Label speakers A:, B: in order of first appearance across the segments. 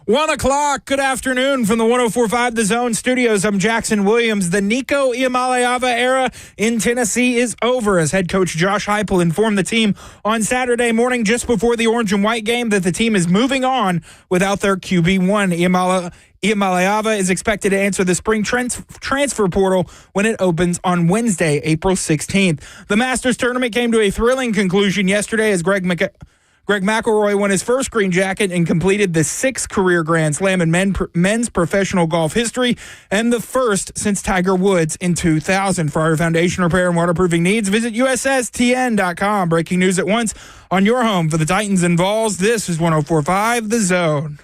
A: 1 o'clock. Good afternoon from the 104.5 The Zone studios. I'm Jackson Williams. The Nico Iamaleava era in Tennessee is over, as head coach Josh Heupel informed the team on Saturday morning just before the orange and white game that the team is moving on without their QB1. Iamaleava is expected to enter the spring transfer portal when it opens on Wednesday, April 16th. The Masters tournament came to a thrilling conclusion yesterday as Greg McElroy won his first green jacket and completed the sixth career Grand Slam in men's professional golf history and the first since Tiger Woods in 2000. For our foundation repair and waterproofing needs, visit USSTN.com. Breaking news at once on your home for the Titans and Vols. This is 104.5 The Zone.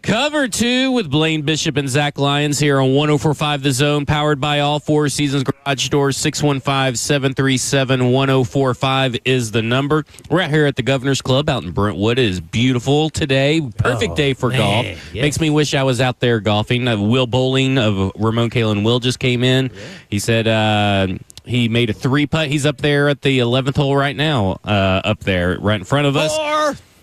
B: Cover 2 with Blaine Bishop and Zach Lyons here on 104.5 The Zone, powered by all Four Seasons Garage Doors. 615-737-1045 is the number. We're out here at the Governor's Club out in Brentwood. It is beautiful today. Perfect day for golf. Yes. Makes me wish I was out there golfing. Will Bowling of Ramon Kalen Will just came in. Yeah. He said he made a 3-putt. He's up there at the 11th hole right now, up there right in front of us.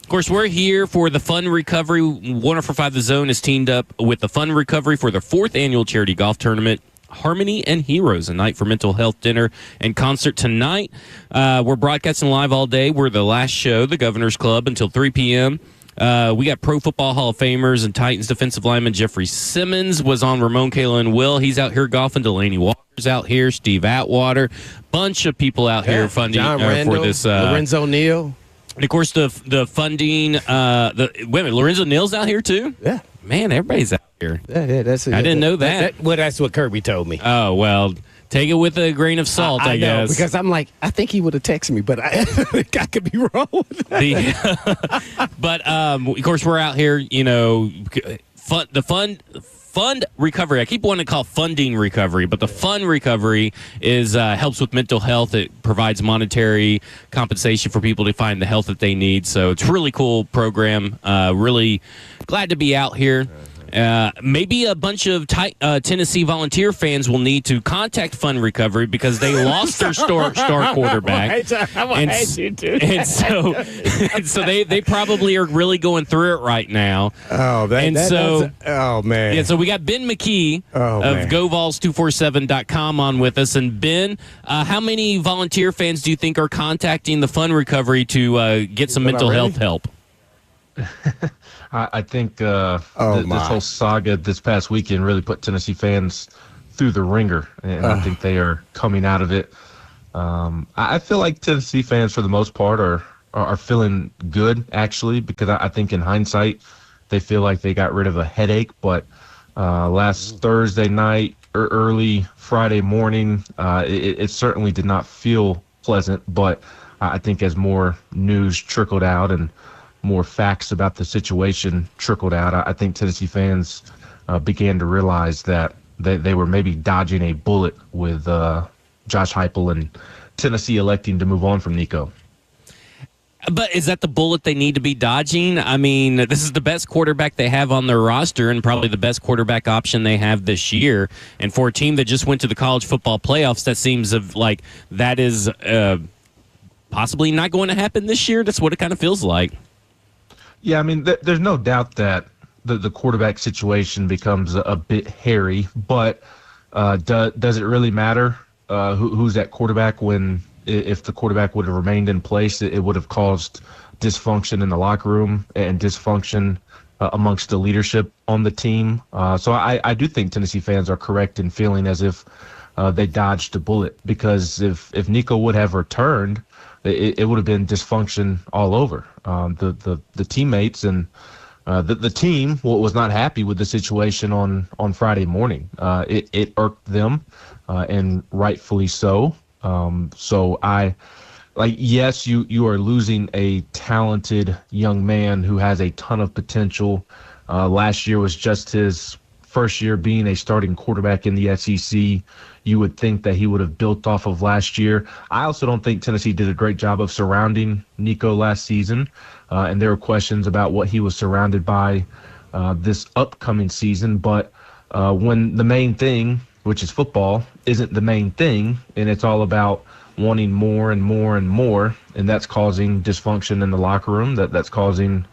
B: Of course, we're here for the Fun Recovery. 104.5 The Zone is teamed up with the Fun Recovery for the 4th annual charity golf tournament, Harmony and Heroes, a night for mental health dinner and concert tonight. We're broadcasting live all day. We're the last show, the Governor's Club, until 3 p.m. We got Pro Football Hall of Famers and Titans defensive lineman Jeffrey Simmons was on Ramon Kalen Will. He's out here golfing. Delaney Walker's out here. Steve Atwater. Bunch of people out here funding for this.
C: Lorenzo Neal.
B: And, of course, the funding, wait a minute, Lorenzo Neal's out here, too?
C: Yeah.
B: Man, everybody's out here.
C: Yeah,
B: I didn't know that.
C: Well, that's what Kirby told me.
B: Oh, well, take it with a grain of salt, I guess.
C: Know, because I'm like, I think he would have texted me, but I could be wrong.
B: But, of course, we're out here, Fund recovery. I keep wanting to call funding recovery, but the Fun Recovery is helps with mental health. It provides monetary compensation for people to find the help that they need. So it's a really cool program. Really glad to be out here. Maybe a bunch of Tennessee Volunteer fans will need to contact Fun Recovery because they lost their star quarterback. And so they probably are really going through it right now.
C: Oh, man.
B: Yeah, so we got Ben McKee of GoVols247.com on with us. And Ben, how many Volunteer fans do you think are contacting the Fun Recovery to get some mental health help?
D: I think this whole saga this past weekend really put Tennessee fans through the ringer, and I think they are coming out of it. I feel like Tennessee fans, for the most part, are feeling good, actually, because I think in hindsight, they feel like they got rid of a headache. But last Thursday night or early Friday morning, it certainly did not feel pleasant. But I think as more news trickled out and more facts about the situation trickled out, I think Tennessee fans began to realize that they were maybe dodging a bullet with Josh Heupel and Tennessee electing to move on from Nico.
B: But is that the bullet they need to be dodging? I mean, this is the best quarterback they have on their roster and probably the best quarterback option they have this year. And for a team that just went to the college football playoffs, that seems like that is possibly not going to happen this year. That's what it kind of feels like.
D: Yeah, I mean, there's no doubt that the quarterback situation becomes a bit hairy, but does it really matter who's at quarterback when if the quarterback would have remained in place, it would have caused dysfunction in the locker room and dysfunction amongst the leadership on the team. So I do think Tennessee fans are correct in feeling as if they dodged a bullet, because if Nico would have returned, it would have been dysfunction all over. The teammates and the team was not happy with the situation on Friday morning. It irked them, and rightfully so. Yes, you are losing a talented young man who has a ton of potential. Last year was just his first year being a starting quarterback in the SEC. You would think that he would have built off of last year. I also don't think Tennessee did a great job of surrounding Nico last season, and there were questions about what he was surrounded by this upcoming season. But when the main thing, which is football, isn't the main thing, and it's all about wanting more and more and more, and that's causing dysfunction in the locker room, that's causing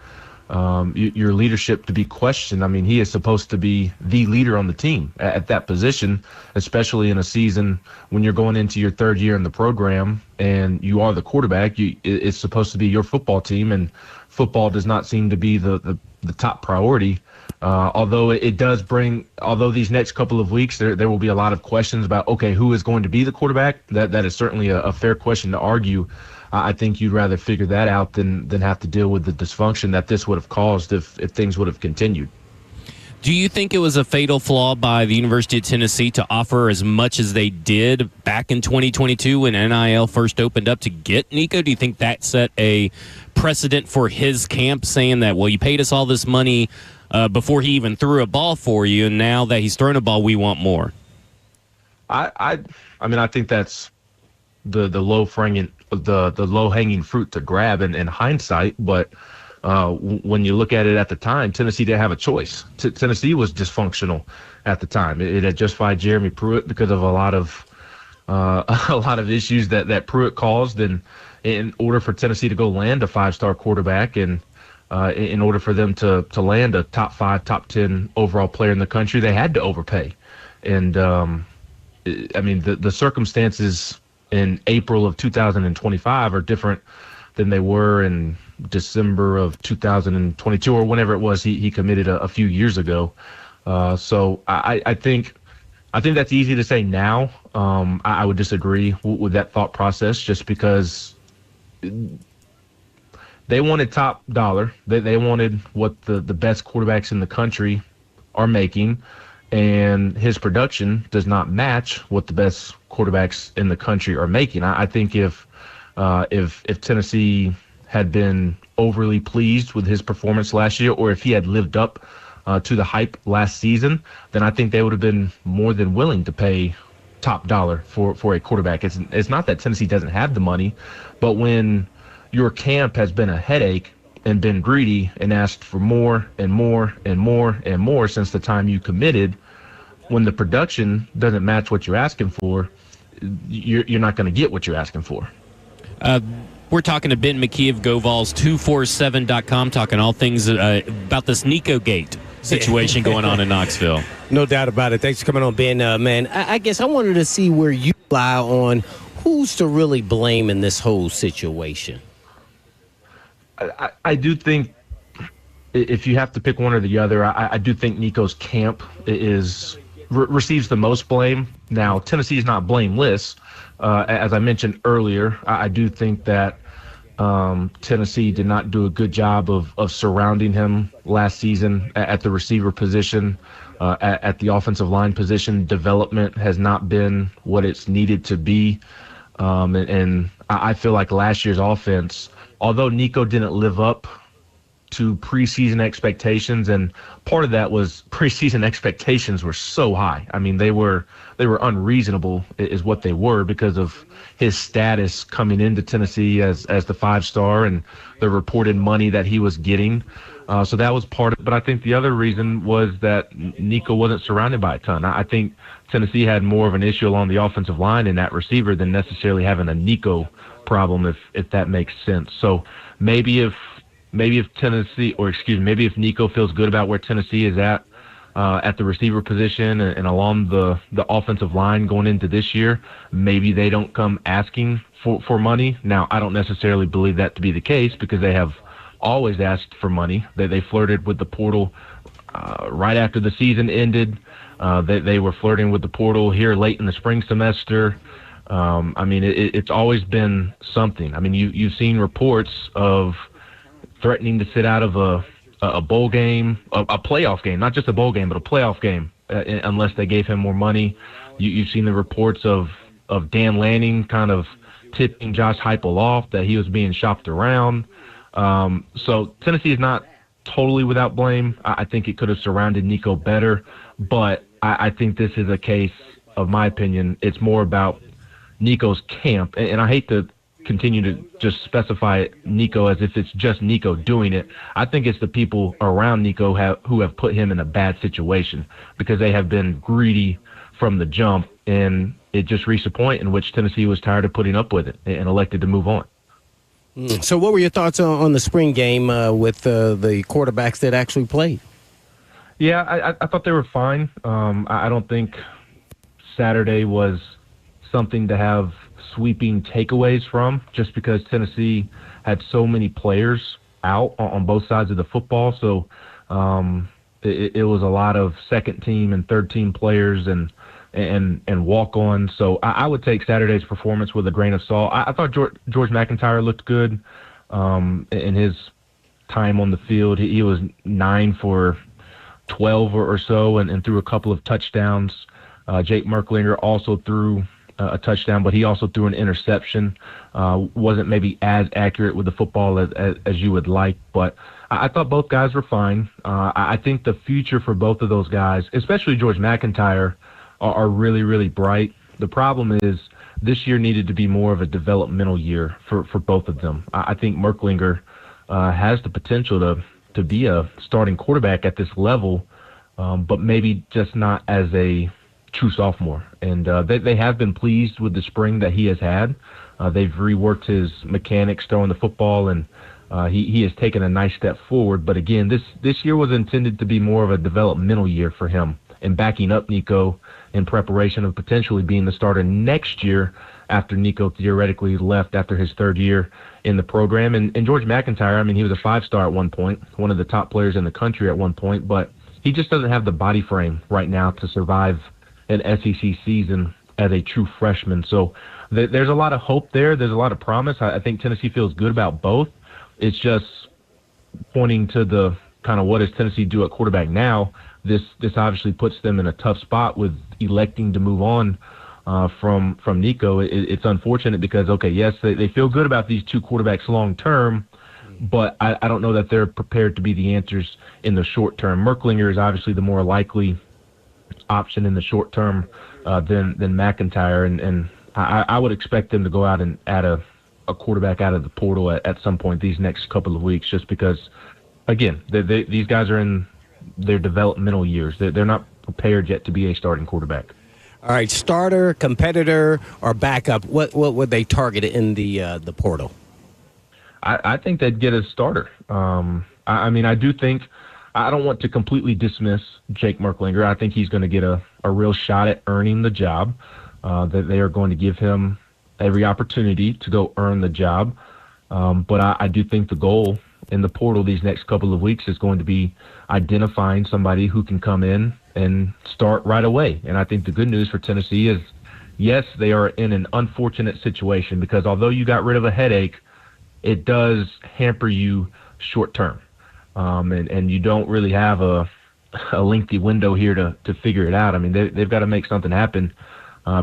D: your leadership to be questioned. I mean, he is supposed to be the leader on the team at that position, especially in a season when you're going into your third year in the program and you are the quarterback. It's supposed to be your football team, and football does not seem to be the top priority. Although it does bring, although these next couple of weeks there will be a lot of questions about, okay, who is going to be the quarterback? That is certainly a fair question to argue. I think you'd rather figure that out than have to deal with the dysfunction that this would have caused if things would have continued.
B: Do you think it was a fatal flaw by the University of Tennessee to offer as much as they did back in 2022 when NIL first opened up to get Nico? Do you think that set a precedent for his camp, saying that, well, you paid us all this money before he even threw a ball for you, and now that he's thrown a ball, we want more?
D: I mean, I think that's the low hanging fruit to grab in hindsight, but when you look at it at the time, Tennessee didn't have a choice. Tennessee was dysfunctional at the time. It had just fired Jeremy Pruitt because of a lot of issues that Pruitt caused, and in order for Tennessee to go land a 5-star quarterback, and in order for them to land a top 5, top 10 overall player in the country, they had to overpay. And I mean, the circumstances in April of 2025 are different than they were in December of 2022 or whenever it was he committed a few years ago. So I think that's easy to say now. I would disagree with that thought process, just because they wanted top dollar. They wanted what the best quarterbacks in the country are making, and his production does not match what the best quarterbacks in the country are making. I think if Tennessee had been overly pleased with his performance last year, or if he had lived up to the hype last season, then I think they would have been more than willing to pay top dollar for a quarterback. It's not that Tennessee doesn't have the money, but when your camp has been a headache and been greedy and asked for more and more and more and more since the time you committed, when the production doesn't match what you're asking for, you're not going to get what you're asking for.
B: We're talking to Ben McKee of GoVols247.com, talking all things about this Nico Gate situation going on in Knoxville.
C: No doubt about it. Thanks for coming on, Ben. Man, I guess I wanted to see where you lie on who's to really blame in this whole situation.
D: I do think if you have to pick one or the other, I do think Nico's camp receives the most blame. Now, Tennessee is not blameless. As I mentioned earlier, I do think that Tennessee did not do a good job of surrounding him last season at the receiver position, at the offensive line position. Development has not been what it's needed to be. And I feel like last year's offense, although Nico didn't live up to preseason expectations, and part of that was preseason expectations were so high. I mean, they were unreasonable is what they were, because of his status coming into Tennessee as the 5-star and the reported money that he was getting. So that was part of it. But I think the other reason was that Nico wasn't surrounded by a ton. I think Tennessee had more of an issue along the offensive line in that receiver than necessarily having a Nico problem, if that makes sense. So maybe if Nico feels good about where Tennessee is at the receiver position and along the offensive line going into this year, maybe they don't come asking for money. Now, I don't necessarily believe that to be the case, because they have always asked for money. They flirted with the portal right after the season ended. They were flirting with the portal here late in the spring semester. I mean, it's always been something. I mean, you've seen reports of threatening to sit out of a bowl game, a playoff game, not just a bowl game, but a playoff game, unless they gave him more money. You've seen the reports of Dan Lanning kind of tipping Josh Heupel off, that he was being shopped around. So Tennessee is not totally without blame. I think it could have surrounded Nico better, but I think this is a case, of my opinion, it's more about Nico's camp, and I hate to continue to just specify Nico as if it's just Nico doing it. I think it's the people around Nico who have put him in a bad situation because they have been greedy from the jump, and it just reached a point in which Tennessee was tired of putting up with it and elected to move on.
C: So what were your thoughts on the spring game with the quarterbacks that actually played?
D: Yeah, I thought they were fine. I don't think Saturday was something to have sweeping takeaways from, just because Tennessee had so many players out on both sides of the football. So it was a lot of second team and third team players and walk-ons. So I would take Saturday's performance with a grain of salt. I thought George McIntyre looked good in his time on the field. He was 9 for 12 or so and threw a couple of touchdowns. Jake Merklinger also threw a touchdown, but he also threw an interception. Wasn't maybe as accurate with the football as you would like, but I thought both guys were fine. I think the future for both of those guys, especially George McIntyre, are really, really bright. The problem is this year needed to be more of a developmental year for both of them. I think Merklinger has the potential to be a starting quarterback at this level, but maybe just not as a true sophomore. And they have been pleased with the spring that he has had. They've reworked his mechanics throwing the football, and he has taken a nice step forward. But again, this year was intended to be more of a developmental year for him and backing up Nico in preparation of potentially being the starter next year after Nico theoretically left after his third year in the program. And George McIntyre, I mean, he was a 5-star at one point, one of the top players in the country at one point, but he just doesn't have the body frame right now to survive an SEC season as a true freshman. So there's a lot of hope there. There's a lot of promise. I think Tennessee feels good about both. It's just pointing to the kind of what does Tennessee do at quarterback now. This obviously puts them in a tough spot with electing to move on from Nico. It's unfortunate because, okay, yes, they feel good about these two quarterbacks long term, but I don't know that they're prepared to be the answers in the short term. Merklinger is obviously the more likely option in the short term than McIntyre, and I would expect them to go out and add a quarterback out of the portal at some point these next couple of weeks, just because, again, these guys are in their developmental years. They're not prepared yet to be a starting quarterback.
C: All right, starter, competitor, or backup, what would they target in the portal?
D: I think they'd get a starter. I mean, I do think – I don't want to completely dismiss Jake Merklinger. I think he's going to get a real shot at earning the job, that they are going to give him every opportunity to go earn the job. But I do think the goal in the portal these next couple of weeks is going to be identifying somebody who can come in and start right away. And I think the good news for Tennessee is, yes, they are in an unfortunate situation because although you got rid of a headache, it does hamper you short term. And you don't really have a lengthy window here to figure it out. I mean, they've got to make something happen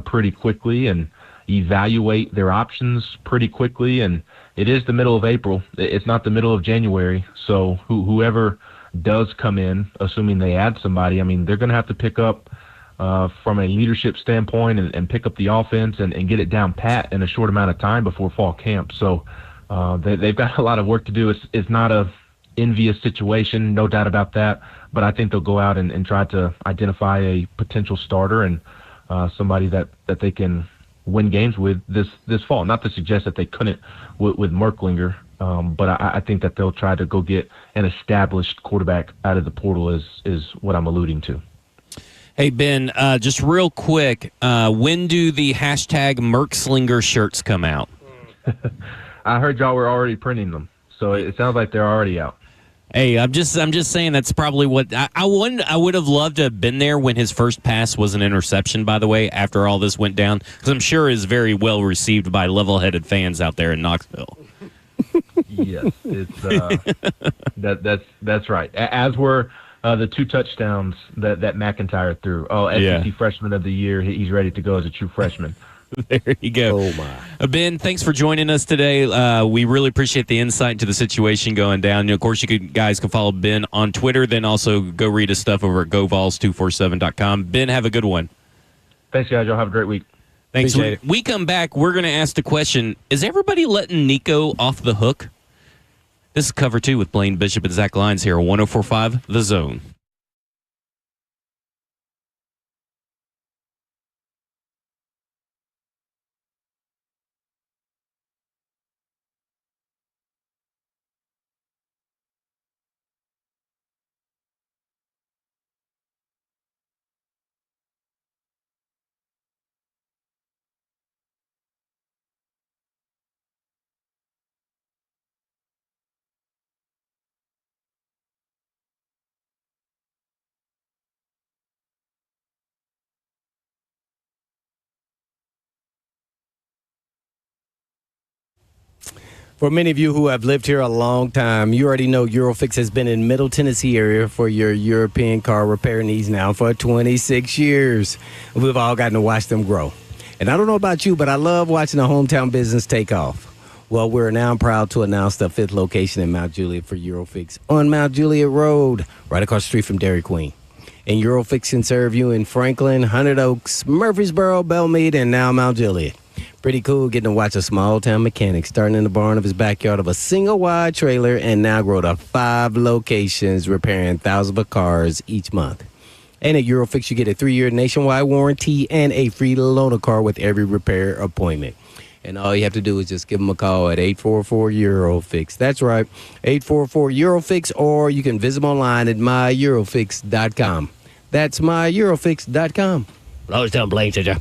D: pretty quickly and evaluate their options pretty quickly. And it is the middle of April. It's not the middle of January. So whoever does come in, assuming they add somebody, I mean, they're going to have to pick up from a leadership standpoint and pick up the offense and get it down pat in a short amount of time before fall camp. So they've got a lot of work to do. It's not a envious situation, no doubt about that, but I think they'll go out and try to identify a potential starter and somebody that they can win games with this fall. Not to suggest that they couldn't with Merklinger, but I think that they'll try to go get an established quarterback out of the portal is what I'm alluding to.
B: Hey, Ben, just real quick, when do the hashtag Merkslinger shirts come out?
D: I heard y'all were already printing them, so it sounds like they're already out.
B: Hey, I'm just saying that's probably what I would have loved to have been there when his first pass was an interception, by the way, after all this went down, because I'm sure is very well received by level-headed fans out there in Knoxville.
D: Yes, it's that's right. As were the 2 touchdowns that McIntyre threw. SEC Freshman of the Year. He's ready to go as a true freshman.
B: There you go.
C: Oh, my.
B: Ben, thanks for joining us today. We really appreciate the insight into the situation going down. Of course, guys can follow Ben on Twitter, then also go read his stuff over at govols247.com. Ben, have a good one.
D: Thanks, guys. Y'all have a great week.
B: Thanks.
C: Appreciate it.
B: We come back, we're going to ask the question, is everybody letting Nico off the hook? This is Cover 2 with Blaine Bishop and Zach Lyons here on 104.5 The Zone.
C: For many of you who have lived here a long time, you already know Eurofix has been in Middle Tennessee area for your European car repair needs now for 26 years. We've all gotten to watch them grow. And I don't know about you, but I love watching a hometown business take off. Well, we're now proud to announce the 5th location in Mount Juliet for Eurofix on Mount Juliet Road, right across the street from Dairy Queen. And Eurofix can serve you in Franklin, Hunted Oaks, Murfreesboro, Belmead, and now Mount Juliet. Pretty cool getting to watch a small-town mechanic starting in the barn of his backyard of a single-wide trailer and now grow to 5 locations repairing thousands of cars each month. And at Eurofix, you get a 3-year nationwide warranty and a free loaner car with every repair appointment. And all you have to do is just give them a call at 844-EUROFIX. That's right, 844-EUROFIX, or you can visit them online at myEurofix.com. That's myEurofix.com. Well, I was telling Blaine, said ya.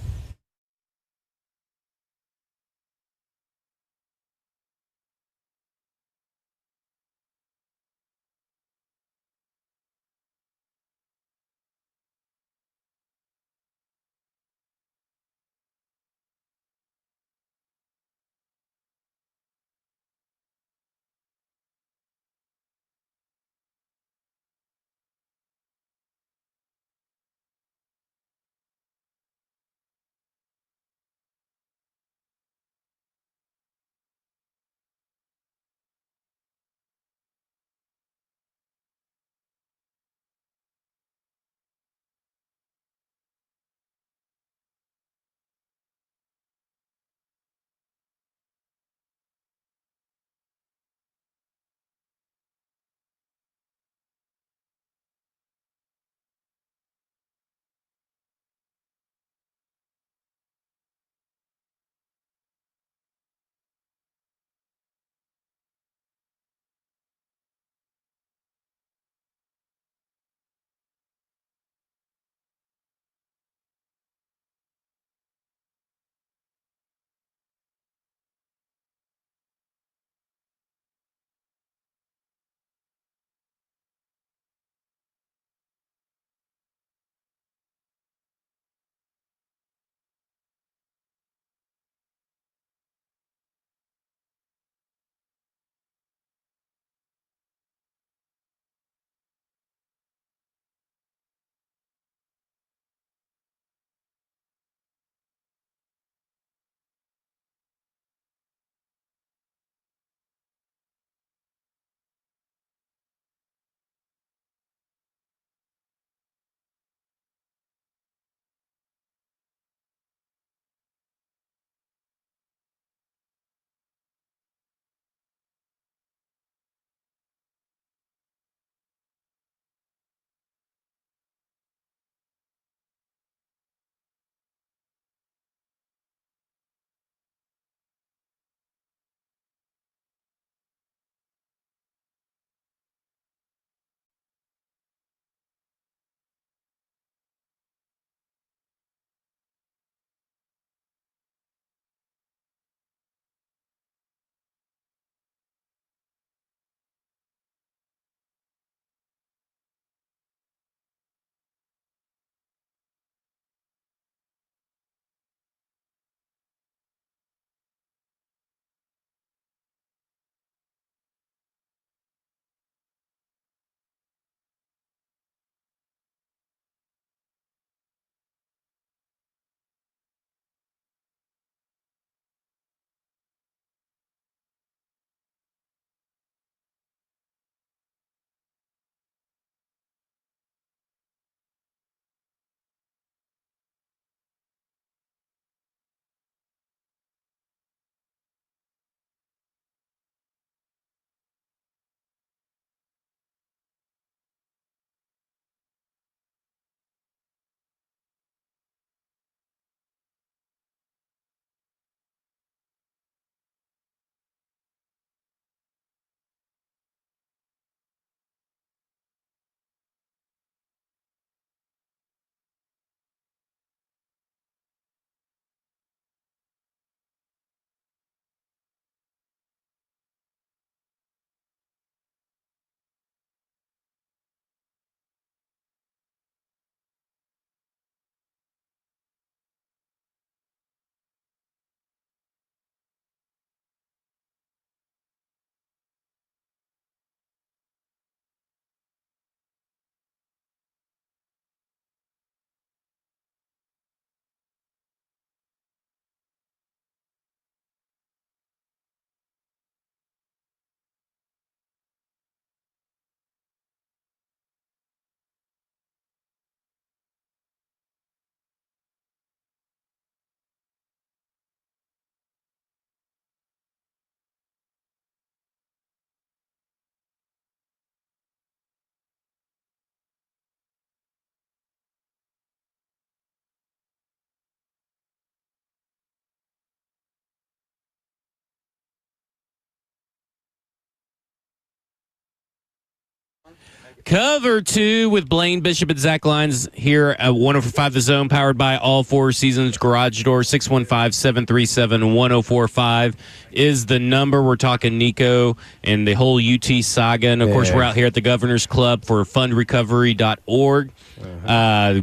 B: Cover 2 with Blaine Bishop and Zach Lyons here at 104.5 The Zone, powered by All Four Seasons Garage Door. 615-737-1045 is the number. We're talking Nico and the whole UT saga. And, of course, we're out here at the Governor's Club for fundrecovery.org.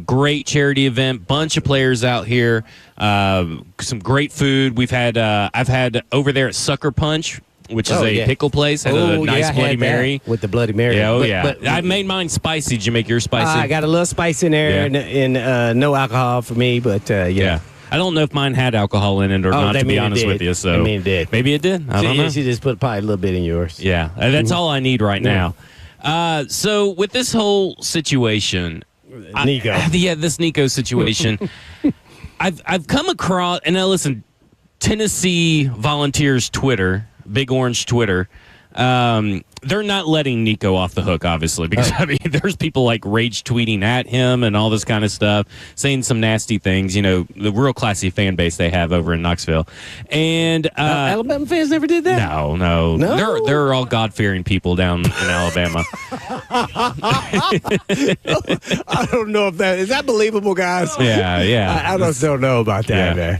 B: Great charity event. Bunch of players out here. Some great food. I've had over there at Sucker Punch, which is a pickle place. Had a nice Bloody Mary.
C: With the Bloody Mary.
B: Yeah, But I made mine spicy. Did you make yours spicy?
C: I got a little spice in there and no alcohol for me, but yeah.
B: I don't know if mine had alcohol in it or not, to be honest with you. So
C: it did.
B: Maybe it did. I don't know.
C: You just put probably a little bit in yours.
B: Yeah, that's all I need right now. So with this whole situation,
C: Nico.
B: This Nico situation, I've come across, and now listen, Tennessee Volunteers Twitter, Big Orange Twitter, they're not letting Nico off the hook, obviously, because there's people like rage tweeting at him and all this kind of stuff, saying some nasty things. The real classy fan base they have over in Knoxville. And
C: Alabama fans never did that.
B: No. They're all God-fearing people down in Alabama.
C: I don't know if that is that believable, guys.
B: Yeah.
C: I just don't know about that, man.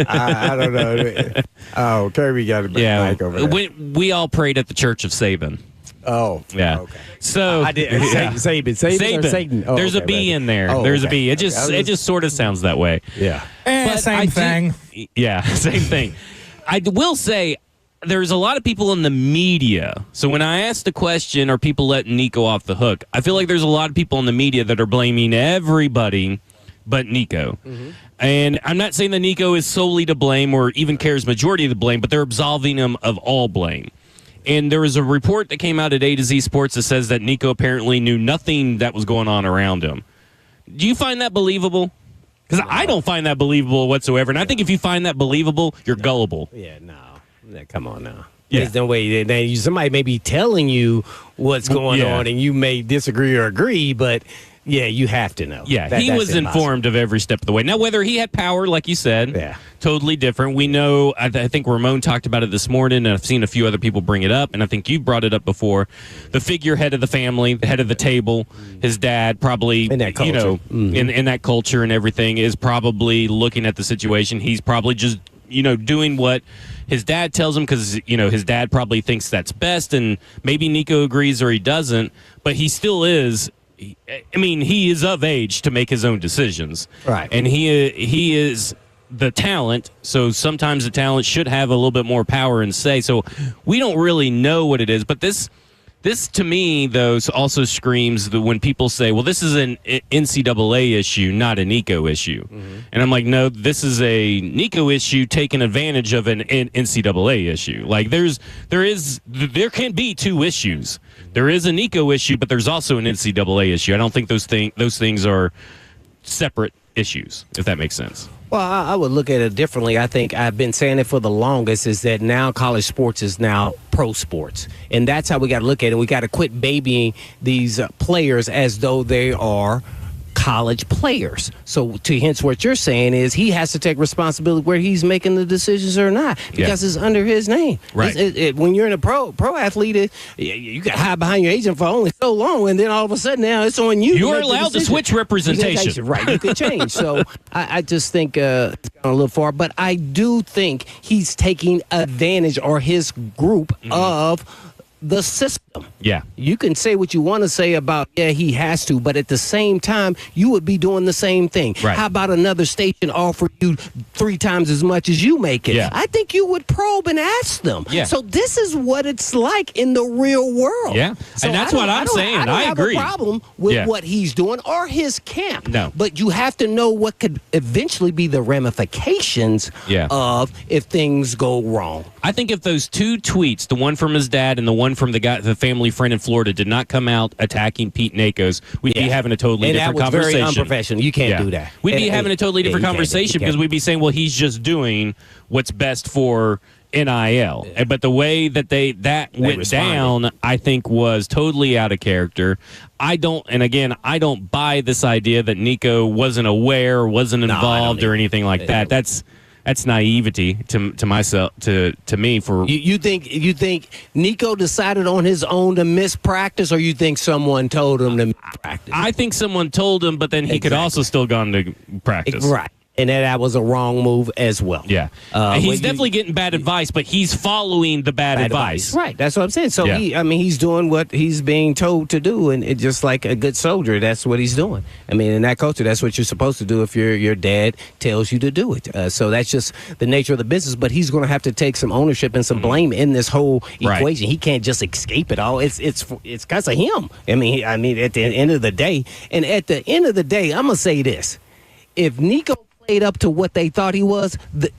C: I don't know. Oh, Kirby got a big mic over there.
B: We all prayed at the Church of Saban.
C: Oh,
B: yeah.
C: Okay.
B: So
C: I did Saban or Satan. Oh,
B: there's a B in there. There's a B. It just sort of sounds that way.
C: Yeah.
A: But same thing.
B: Same thing. I will say there's a lot of people in the media. So when I ask the question, are people letting Nico off the hook? I feel like there's a lot of people in the media that are blaming everybody but Nico. Mm-hmm. And I'm not saying that Nico is solely to blame or even carries majority of the blame, but they're absolving him of all blame. And there was a report that came out at A to Z Sports that says that Nico apparently knew nothing that was going on around him. Do you find that believable? Because I don't find that believable whatsoever. And I think if you find that believable, you're gullible.
C: Yeah, no. Come on now.
B: Yeah.
C: There's no way. Somebody may be telling you what's going on, and you may disagree or agree, but yeah, you have to know.
B: Yeah, he was informed of every step of the way. Now, whether he had power, like you said, totally different. We know, I think Ramon talked about it this morning, and I've seen a few other people bring it up, and I think you brought it up before. The figurehead of the family, the head of the table, his dad probably,
C: in that culture.
B: In that culture and everything, is probably looking at the situation. He's probably just, doing what his dad tells him because, his dad probably thinks that's best, and maybe Nico agrees or he doesn't, but he still is. He is of age to make his own decisions.
C: Right.
B: And he is the talent, so sometimes the talent should have a little bit more power and say. So we don't really know what it is, but this to me, though, also screams that when people say, well, this is an NCAA issue, not a Nico issue. Mm-hmm. And I'm like, no, this is a Nico issue taking advantage of an NCAA issue. Like there can be two issues. There is a Nico issue, but there's also an NCAA issue. I don't think those things are separate issues, if that makes sense.
C: Well, I would look at it differently. I think I've been saying it for the longest is that now college sports is now pro sports. And that's how we got to look at it. We got to quit babying these players as though they are college players. So to hence what you're saying is he has to take responsibility where he's making the decisions or not because it's under his name.
B: Right.
C: When you're in a pro athlete, you got to hide behind your agent for only so long, and then all of a sudden now it's on you.
B: You're allowed to switch representation.
C: Right. You could change. So I just think it's gone a little far, but I do think he's taking advantage or his group of the system.
B: Yeah.
C: You can say what you want to say about, he has to, but at the same time, you would be doing the same thing.
B: Right.
C: How about another station offer you 3 times as much as you make it?
B: Yeah.
C: I think you would probe and ask them.
B: Yeah.
C: So this is what it's like in the real world.
B: Yeah.
C: So
B: and that's what I'm saying. I agree.
C: I have a problem with what he's doing or his camp.
B: No.
C: But you have to know what could eventually be the ramifications of if things go wrong.
B: I think if those two tweets, the one from his dad and the one from the family friend in Florida, did not come out attacking Pete Nakos, we'd be having a totally different conversation.
C: Very unprofessional. You can't do that.
B: We'd be having a totally different conversation because we'd be saying, well, he's just doing what's best for NIL. But the way that that went down, I think, was totally out of character. I don't buy this idea that Nico wasn't aware, wasn't involved, or anything like that. that's naivety to myself to me. For
C: you think Nico decided on his own to miss practice, or you think someone told him to miss practice?
B: I think someone told him, but then he could also still gone to practice.
C: Right. And that was a wrong move as well.
B: Yeah. He's definitely getting bad advice, but he's following the bad advice.
C: Right. That's what I'm saying. So, he's doing what he's being told to do, and it just like a good soldier, that's what he's doing. I mean, in that culture, that's what you're supposed to do if your dad tells you to do it. So that's just the nature of the business, but he's going to have to take some ownership and some blame in this whole equation. He can't just escape it all. It's because of him. I mean, at the end of the day, I'm going to say this. If Nico played up to what they thought he was,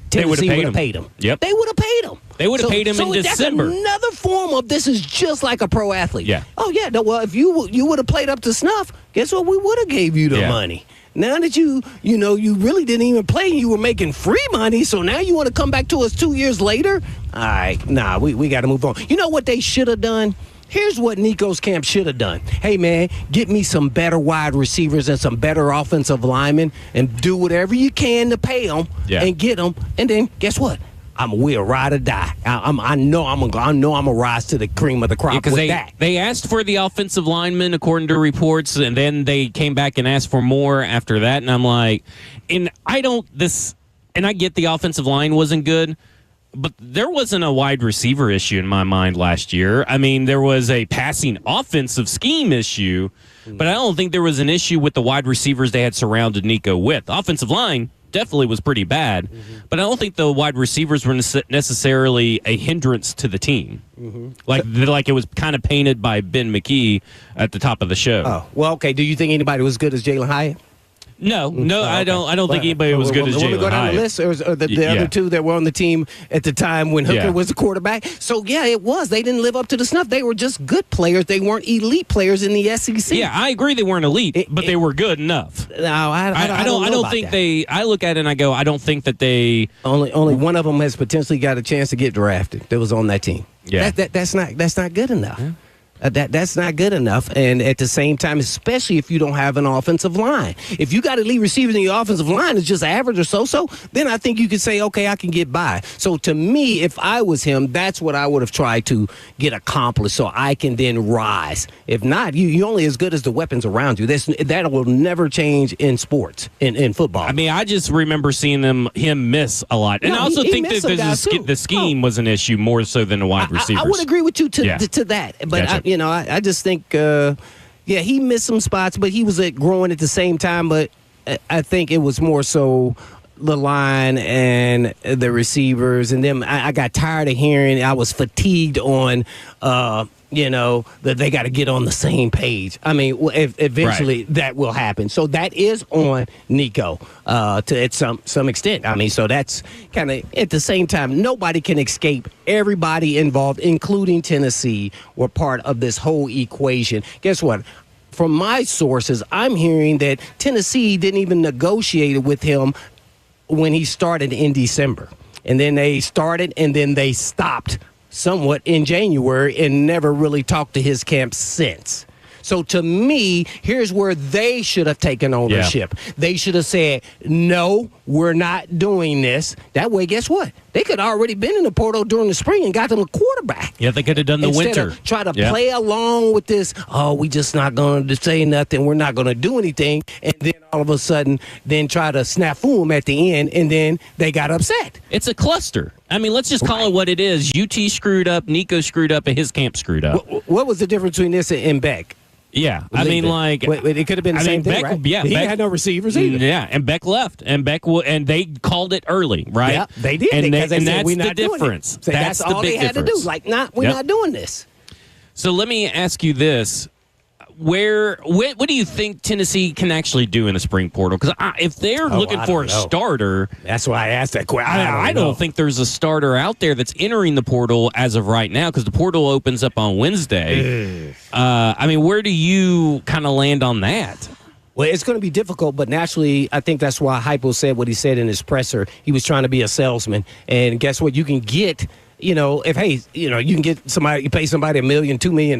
C: Tennessee would have paid him.
B: Yep.
C: They would have paid him.
B: They would have paid him in December.
C: That's another form of this is just like a pro athlete.
B: Yeah.
C: Oh, yeah. No, well, if you would have played up to snuff, guess what? We would have gave you the money. Now that you really didn't even play and you were making free money, so now you want to come back to us 2 years later? All right. Nah, we got to move on. You know what they should have done? Here's what Nico's camp should have done. Hey, man, get me some better wide receivers and some better offensive linemen and do whatever you can to pay them and get them. And then guess what? We'll ride or die. I know I'm gonna rise to the cream of the crop with that.
B: They asked for the offensive lineman according to reports, and then they came back and asked for more after that. And I'm like, I get the offensive line wasn't good. But there wasn't a wide receiver issue in my mind last year. I mean, there was a passing offensive scheme issue, but I don't think there was an issue with the wide receivers they had surrounded Nico with. The offensive line definitely was pretty bad, but I don't think the wide receivers were necessarily a hindrance to the team. Like it was kind of painted by Ben McKee at the top of the show.
C: Oh, well, okay. Do you think anybody was good as Jalen Hyatt?
B: No, I don't think anybody was good as Jalen Hyatt.
C: Want to go down the list, or the other two that were on the team at the time when Hooker was the quarterback? So, it was. They didn't live up to the snuff. They were just good players. They weren't elite players in the SEC.
B: Yeah, I agree they weren't elite, but they were good enough.
C: No, I don't
B: think they – I look at it and I go, I don't think that they –
C: Only one of them has potentially got a chance to get drafted that was on that team.
B: Yeah.
C: That's not good enough. Yeah. That's not good enough. And at the same time, especially if you don't have an offensive line. If you got elite receivers in your offensive line is just average or so, then I think you could say, okay, I can get by. So to me, if I was him, that's what I would have tried to get accomplished so I can then rise. If not, you're only as good as the weapons around you. That will never change in sports, in football.
B: I mean, I just remember seeing him miss a lot. And I also think that the scheme was an issue more so than the wide receivers.
C: I would agree with you to that. But
B: gotcha.
C: I just think, he missed some spots, but he was growing at the same time. But I think it was more so the line and the receivers. And then I got tired of hearing, I was fatigued on, that they got to get on the same page. I mean, eventually that will happen. So that is on Nico at some extent. I mean, so that's kind of at the same time, nobody can escape. Everybody involved, including Tennessee, were part of this whole equation. Guess what? From my sources, I'm hearing that Tennessee didn't even negotiate with him when he started in December. And then they started and then they stopped somewhat in January and never really talked to his camp since. So to me, here's where they should have taken ownership. Yeah. They should have said, no, we're not doing this. That way, guess what? They could have already been in the portal during the spring and got them a quarterback.
B: Yeah, they could have done the winter.
C: Of try to play along with this, we just not going to say nothing. We're not going to do anything. And then all of a sudden, then try to snafu them at the end, and then they got upset.
B: It's a cluster. I mean, let's just call it what it is. UT screwed up, Nico screwed up, and his camp screwed up.
C: What was the difference between this and Beck?
B: Yeah, I mean,
C: it could have been the same thing, right?
B: Yeah,
C: he had no receivers either.
B: Yeah, and Beck left, and they called it early, right?
C: Yeah, they did,
B: and
C: that's
B: the difference.
C: So that's all they had to do. Like, we're not doing this.
B: So let me ask you this: what do you think Tennessee can actually do in the spring portal? Because if they're looking for a starter,
C: that's why I asked that question.
B: I don't think there's a starter out there that's entering the portal as of right now, because the portal opens up on Wednesday. I mean, where do you kind of land on that?
C: Well, it's going to be difficult, but naturally, I think that's why Hypo said what he said in his presser. He was trying to be a salesman, and guess what? You can get if you can get somebody, you pay somebody $1 million, $2 million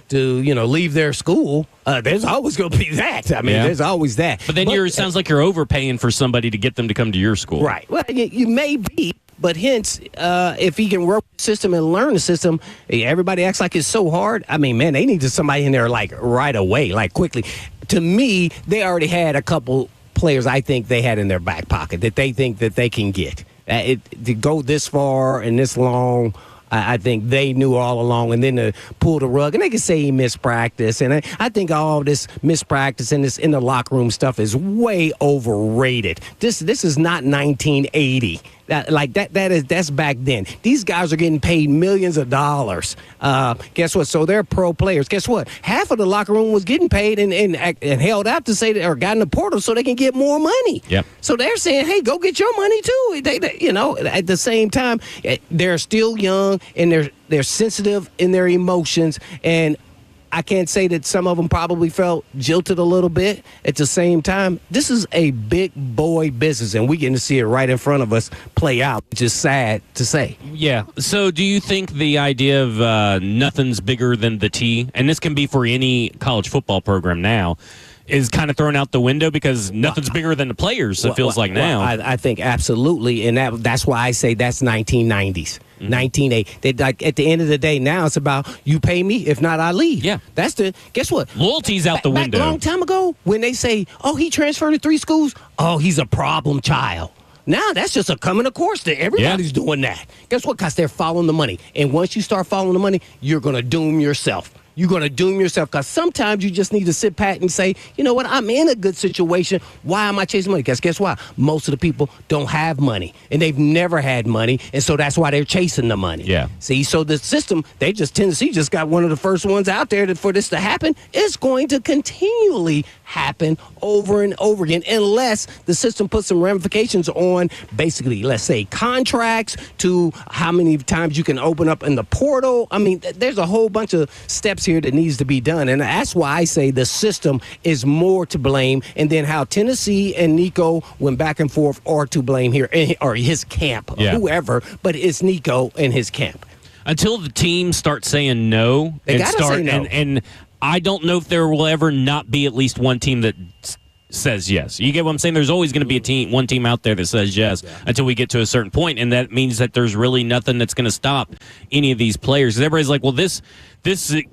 C: to leave their school, there's always going to be that. I mean, there's always that.
B: But then it sounds like you're overpaying for somebody to get them to come to your school.
C: Right. Well, you may be. But hence, if he can work the system and learn the system, everybody acts like it's so hard. I mean, man, they need somebody in there like right away, like quickly. To me, they already had a couple players I think they had in their back pocket that they think that they can get. To go this far and this long, I think they knew all along, and then to pull the rug, and they can say he mispracticed, and I think all this mispractice and this in the locker room stuff is way overrated. This is not 1980. That's back then. These guys are getting paid millions of dollars. Guess what? So they're pro players. Guess what? Half of the locker room was getting paid and held out to say that, or got in the portal so they can get more money.
B: Yep.
C: So they're saying, hey, go get your money too. At the same time, they're still young and they're sensitive in their emotions, and I can't say that some of them probably felt jilted a little bit. At the same time, this is a big boy business, and we getting to see it right in front of us play out, which is sad to say.
B: Yeah. So do you think the idea of nothing's bigger than the T, and this can be for any college football program now, is kind of thrown out the window because nothing's bigger than the players, it feels like now?
C: I think absolutely, and that's why I say that's 1990s. 1980. Like at the end of the day, now it's about you pay me, if not I leave.
B: Yeah,
C: guess what?
B: Loyalty's out the window.
C: Back a long time ago, when they say, "Oh, he transferred to 3 schools," oh, he's a problem child. Now that's just a coming of course that everybody's doing that. Guess what? Because they're following the money, and once you start following the money, you're gonna doom yourself. You're going to doom yourself, because sometimes you just need to sit pat and say, you know what, I'm in a good situation. Why am I chasing money? Because guess what? Most of the people don't have money, and they've never had money, and so that's why they're chasing the money.
B: Yeah.
C: See, so the system, Tennessee just got one of the first ones out there for this to happen. It's going to continually happen over and over again unless the system puts some ramifications on, basically, let's say, contracts, to how many times you can open up in the portal. I mean, there's a whole bunch of steps here that needs to be done, and that's why I say the system is more to blame, and then how Tennessee and Nico went back and forth are to blame here, or his camp, whoever, but it's Nico and his camp.
B: Until the team starts saying no,
C: they gotta say no.
B: And I don't know if there will ever not be at least one team that says yes. You get what I'm saying? There's always going to be one team out there that says yes until we get to a certain point, and that means that there's really nothing that's going to stop any of these players. Everybody's like, well, this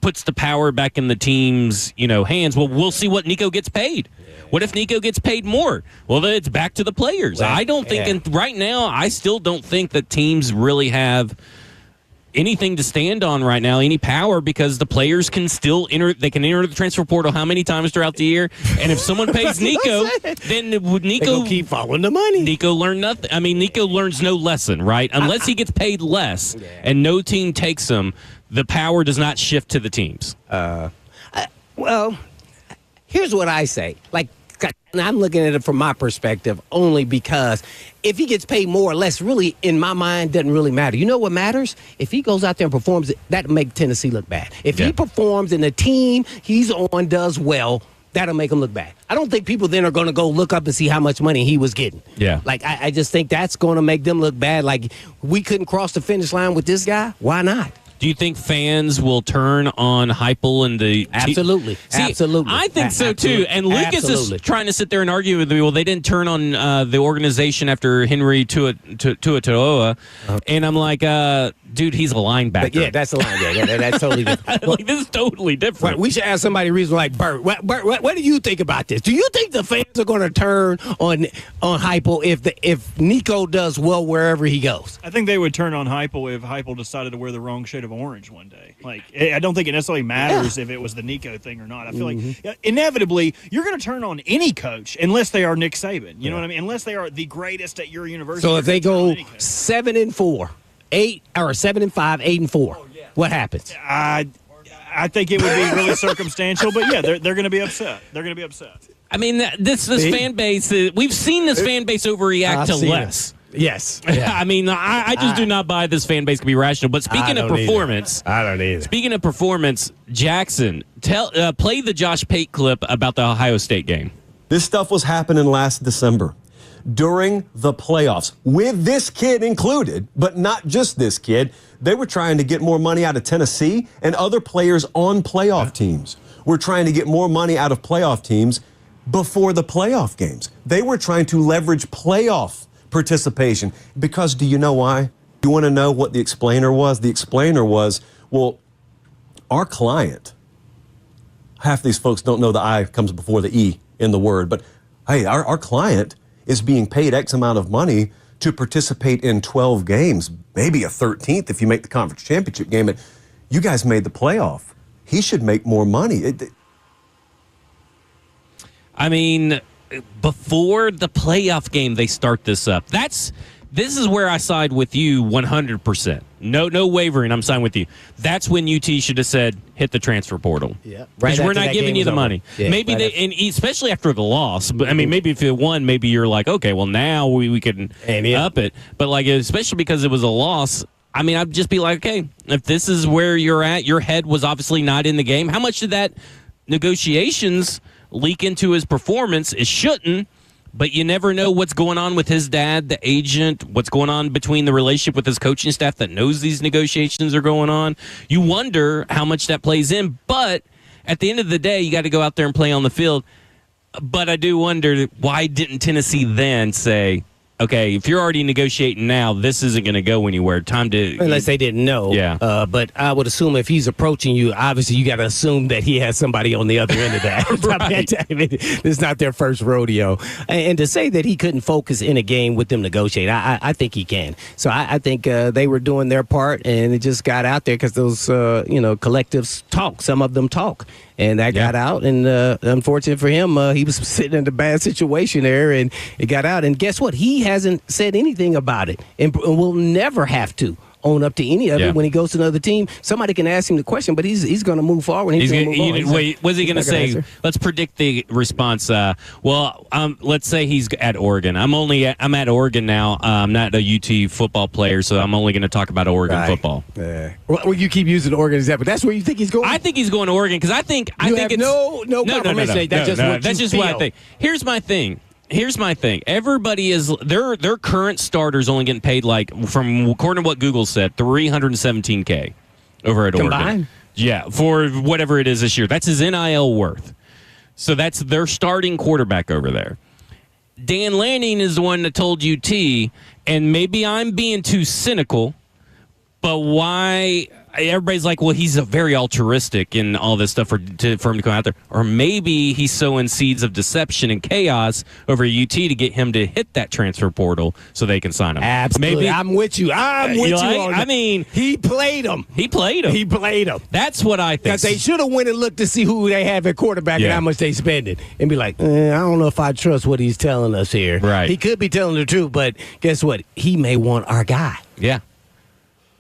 B: puts the power back in the team's hands. Well, we'll see what Nico gets paid. What if Nico gets paid more? Well, then it's back to the players. I don't think, and right now, I still don't think that teams really have anything to stand on right now, any power, because the players can still enter. They can enter the transfer portal how many times throughout the year, and if someone pays Nico, then Nico
C: keep following the money.
B: Nico learned nothing. I mean, Nico learns no lesson, right? Unless he gets paid less, and no team takes him, the power does not shift to the teams.
C: Well, here's what I say. And I'm looking at it from my perspective only because if he gets paid more or less, really, in my mind, doesn't really matter. You know what matters? If he goes out there and performs, that'll make Tennessee look bad. If he performs and the team he's on does well, that'll make him look bad. I don't think people then are going to go look up and see how much money he was getting.
B: Yeah.
C: I just think that's going to make them look bad. Like, we couldn't cross the finish line with this guy. Why not?
B: Do you think fans will turn on Heupel and the
C: Absolutely. Absolutely.
B: I think so too. And Lucas is trying to sit there and argue with me. Well, they didn't turn on the organization after Henry Tuatoa. And I'm like, dude, he's a linebacker.
C: But that's a linebacker. That's totally different.
B: Like, this is totally different.
C: Right, we should ask somebody reasonable like Bert. What do you think about this? Do you think the fans are going to turn on Heupel if Nico does well wherever he goes?
E: I think they would turn on Heupel if Heupel decided to wear the wrong shade of orange one day. Like, I don't think it necessarily matters if it was the Nico thing or not. I feel like inevitably you're going to turn on any coach unless they are Nick Saban. You know what I mean? Unless they are the greatest at your university.
C: So if they go 7-4, 8 or 7-5, 8-4, what happens?
E: I think it would be really circumstantial, but they're going to be upset. They're going to be upset.
B: I mean, this fan base, we've seen this fan base overreact to less.
C: Yes.
B: Yeah. I mean, I just do not buy this fan base can be rational. But speaking of performance,
C: I don't either.
B: Speaking of performance, Jackson, play the Josh Pate clip about the Ohio State game.
F: This stuff was happening last December. during the playoffs, with this kid included, but not just this kid. They were trying to get more money out of Tennessee, and other players on playoff teams were trying to get more money out of playoff teams before the playoff games. They were trying to leverage playoff participation because, do you know why? You want to know what the explainer was? The explainer was, well, our client, half these folks don't know the I comes before the E in the word, but hey, our client is being paid X amount of money to participate in 12 games, maybe a 13th if you make the conference championship game. And you guys made the playoff. He should make more money.
B: I mean, before the playoff game, they start this up. This is where I side with you 100%. No wavering. I'm siding with you. That's when UT should have said, hit the transfer portal.
C: Yeah.
B: Because we're not giving you the money.
C: Yeah,
B: maybe and especially after the loss. But I mean, maybe if it won, maybe you're like, okay, well, now we can up it. But like, especially because it was a loss, I mean, I'd just be like, okay, if this is where you're at, your head was obviously not in the game. How much did that negotiations leak into his performance? It shouldn't. But you never know what's going on with his dad, the agent, what's going on between the relationship with his coaching staff that knows these negotiations are going on. You wonder how much that plays in. But at the end of the day, you got to go out there and play on the field. But I do wonder, why didn't Tennessee then say, okay, if you're already negotiating now, this isn't going to go anywhere. Time to...
C: Unless they didn't know.
B: Yeah.
C: But I would assume if he's approaching you, obviously you got to assume that he has somebody on the other end of that.
B: Right.
C: I mean, it's not their first rodeo. And to say that he couldn't focus in a game with them negotiate, I think he can. So I think they were doing their part, and it just got out there because those, collectives talk. Some of them talk. And that got out, and unfortunate for him, he was sitting in a bad situation there, and it got out. And guess what? He hasn't said anything about it, and will never have to own up to any of it when he goes to another team. Somebody can ask him the question, but he's going to move forward. He's going to move on.
B: Wait, what's he going to say?
C: Answer.
B: Let's predict the response. Let's say he's at Oregon. I'm at Oregon now. I'm not a UT football player, so I'm only going to talk about Oregon football.
C: Well, you keep using Oregon as that, but that's where you think he's going.
B: I think he's going to Oregon because I think it's
C: no confirmation. That's just
B: what I think. Here's my thing. Everybody is their current starters only getting paid, like, from according to what Google said, $317K over at Oregon.
C: Combined?
B: Yeah, for whatever it is this year. That's his NIL worth. So that's their starting quarterback over there. Dan Lanning is the one that told UT, and maybe I'm being too cynical, but why? Everybody's like, well, he's a very altruistic and all this stuff for him to come out there. Or maybe he's sowing seeds of deception and chaos over UT to get him to hit that transfer portal so they can sign him.
C: Absolutely.
B: Maybe,
C: I'm with you. On that.
B: I mean,
C: he played him.
B: That's what I think.
C: Because they should have went and looked to see who they have at quarterback and how much they spend it. And be like, I don't know if I trust what he's telling us here.
B: Right.
C: He could be telling the truth, but guess what? He may want our guy.
B: Yeah.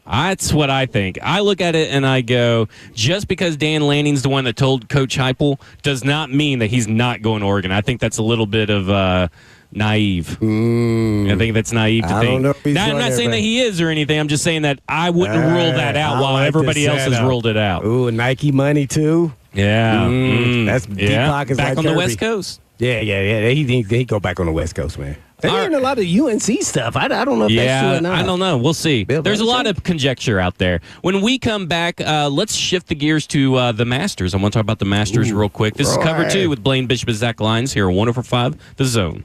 B: That's what I think. I look at it and I go, just because Dan Lanning's the one that told Coach Heupel does not mean that he's not going to Oregon. I think that's a little bit of naive. I think that's naive to think.
C: Don't know if he's
B: I'm not saying that he is or anything. I'm just saying that I wouldn't rule that out while everybody else has ruled it out.
C: Ooh, Nike money too.
B: Yeah.
C: That's deep pockets.
B: Back
C: like
B: on
C: Kirby.
B: the West Coast.
C: Yeah. He go back on the West Coast, man. They're doing a lot of UNC stuff. I don't know if that's true or not.
B: I don't know. We'll see.
C: Bill
B: There's a lot
C: Belichick?
B: of conjecture out there. When we come back, let's shift the gears to the Masters. I want to talk about the Masters real quick. This is Cover 2 with Blaine Bishop and Zach Lyons here on 104.5 The Zone.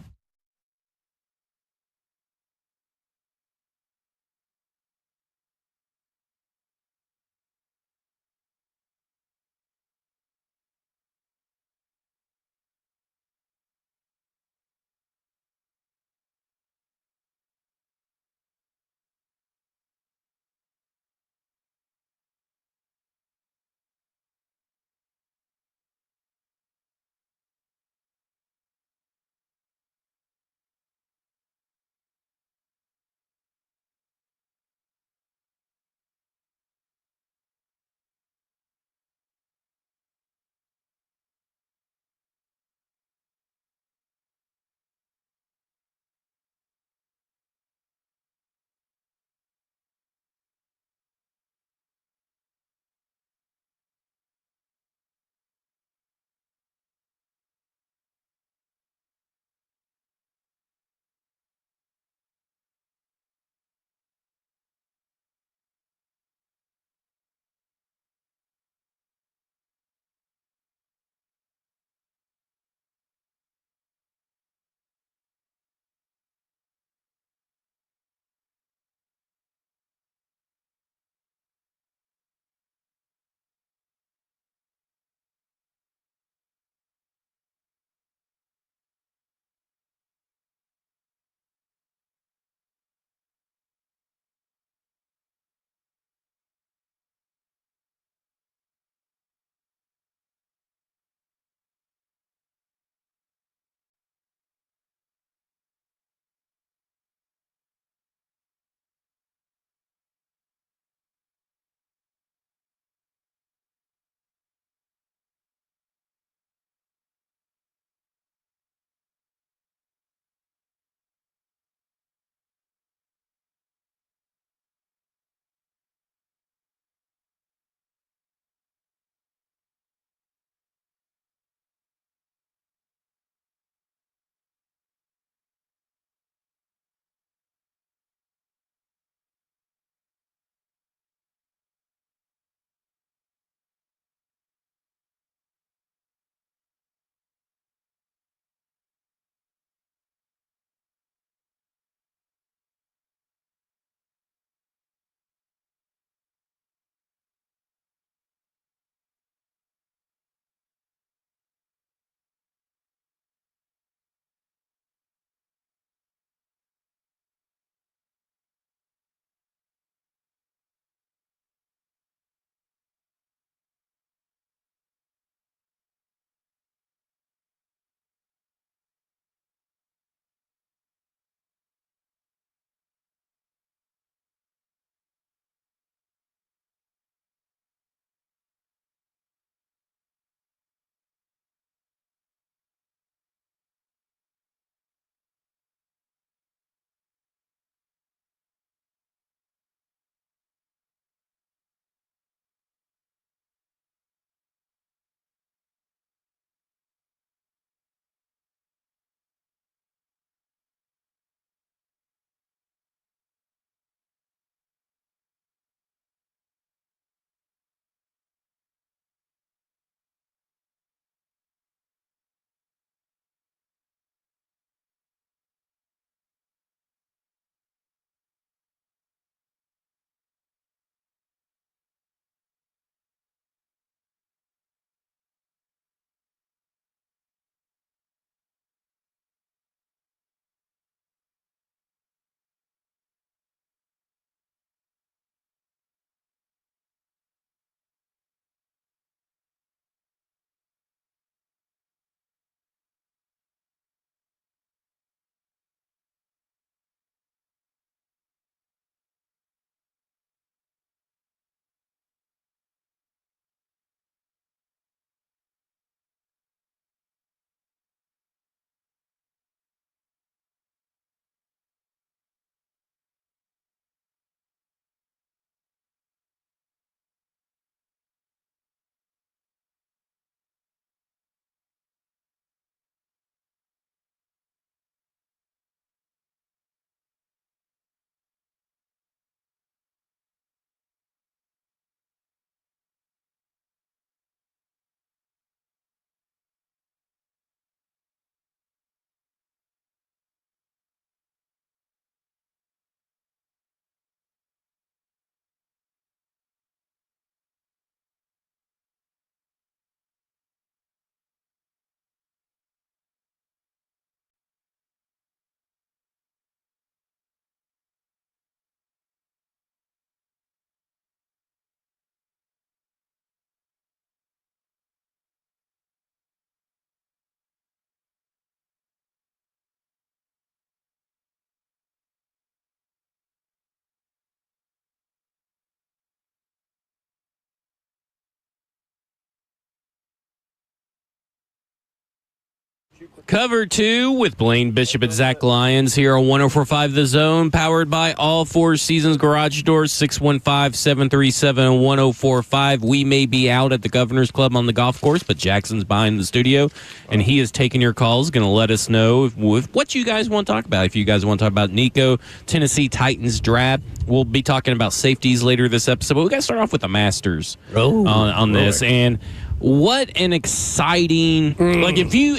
B: Cover 2 with Blaine Bishop and Zach Lyons here on 104.5 The Zone, powered by All Four Seasons Garage Doors, 615-737-1045. We may be out at the Governor's Club on the golf course, but Jackson's behind the studio, and he is taking your calls, going to let us know what you guys want to talk about. If you guys want to talk about Nico, Tennessee Titans draft, we'll be talking about safeties later this episode, but we got to start off with the Masters on this. And what an exciting like if you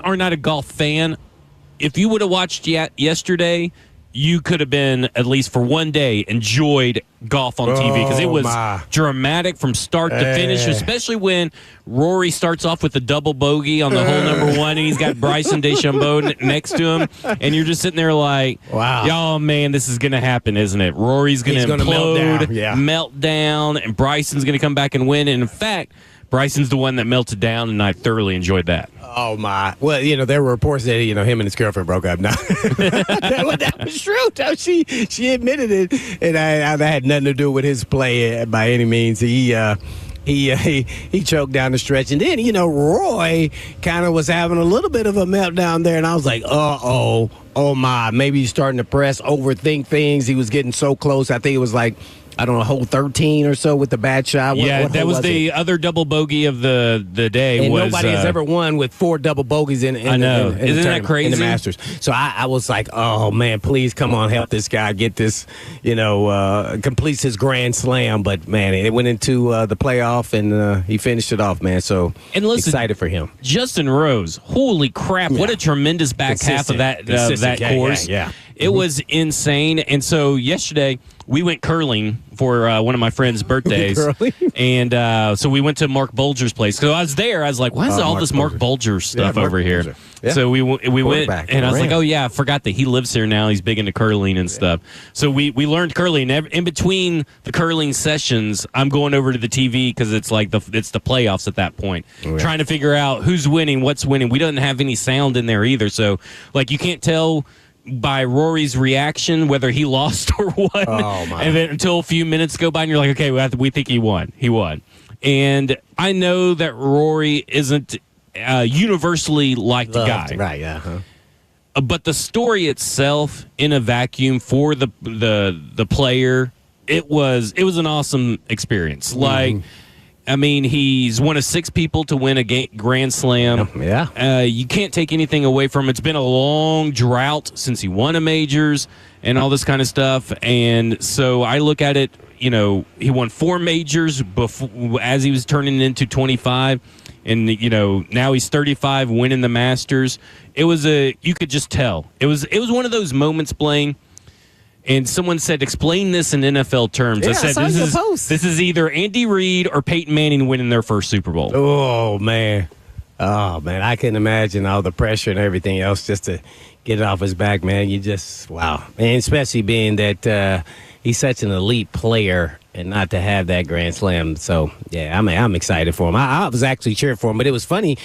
B: are not a golf fan, if you would have watched yesterday, you could have been, at least for one day, enjoyed golf on TV, because it was dramatic from start to finish, especially when Rory starts off with the double bogey on the hole number 1, and he's got Bryson DeChambeau next to him, and you're just sitting there like, oh man, this is going to happen, isn't it? Rory's going to implode, melt down, and Bryson's going to come back and win. And in fact, Bryson's the one that melted down, and I thoroughly enjoyed that.
C: Oh, my. Well, there were reports that, him and his girlfriend broke up. No, that was true. She admitted it, and that had nothing to do with his play by any means. He choked down the stretch. And then, Roy kind of was having a little bit of a meltdown there, and I was like, oh my, maybe he's starting to overthink things. He was getting so close. I think it was like, I don't know, hole 13 or so with the bad shot. What
B: that was the other double bogey of the day.
C: And nobody has ever won with 4 double bogeys in
B: I know. Isn't that crazy?
C: In the Masters. So I was like, oh, man, please come on, help this guy get this, completes his grand slam. But, man, it went into the playoff, and he finished it off, man. So excited for him.
B: Justin Rose, holy crap, what a tremendous back half of that course.
C: Yeah.
B: It was insane. And so yesterday we went curling for one of my friend's birthdays. And so we went to Mark Bulger's place. So I was there. I was like, why is all this Mark Bulger stuff over here? Yeah. So we went, and I was like, oh, yeah, I forgot that he lives here now. He's big into curling and stuff. So we learned curling. In between the curling sessions, I'm going over to the TV because it's like it's the playoffs at that point, trying to figure out who's winning, what's winning. We don't have any sound in there either. So, like, you can't tell by Rory's reaction whether he lost or won. Oh, my. And then until a few minutes go by, and you're like, okay, we think he won. He won. And I know that Rory isn't universally liked guy.
C: Right, yeah.
B: But the story itself, in a vacuum, for the player, it was an awesome experience. Like, I mean, he's one of 6 people to win a Grand Slam.
C: Yeah.
B: You can't take anything away from him. It's been a long drought since he won a majors and all this kind of stuff. And so I look at it, he won 4 majors as he was turning into 25. And, now he's 35, winning the Masters. You could just tell. It was one of those moments, Blaine. And someone said, explain this in NFL terms.
C: Yeah,
B: I said, this is either Andy Reid or Peyton Manning winning their first Super Bowl.
C: Oh, man. I can imagine all the pressure and everything else just to get it off his back, man. Wow. And especially being that he's such an elite player and not to have that Grand Slam. So, yeah, I'm excited for him. I was actually cheering for him, but it was funny.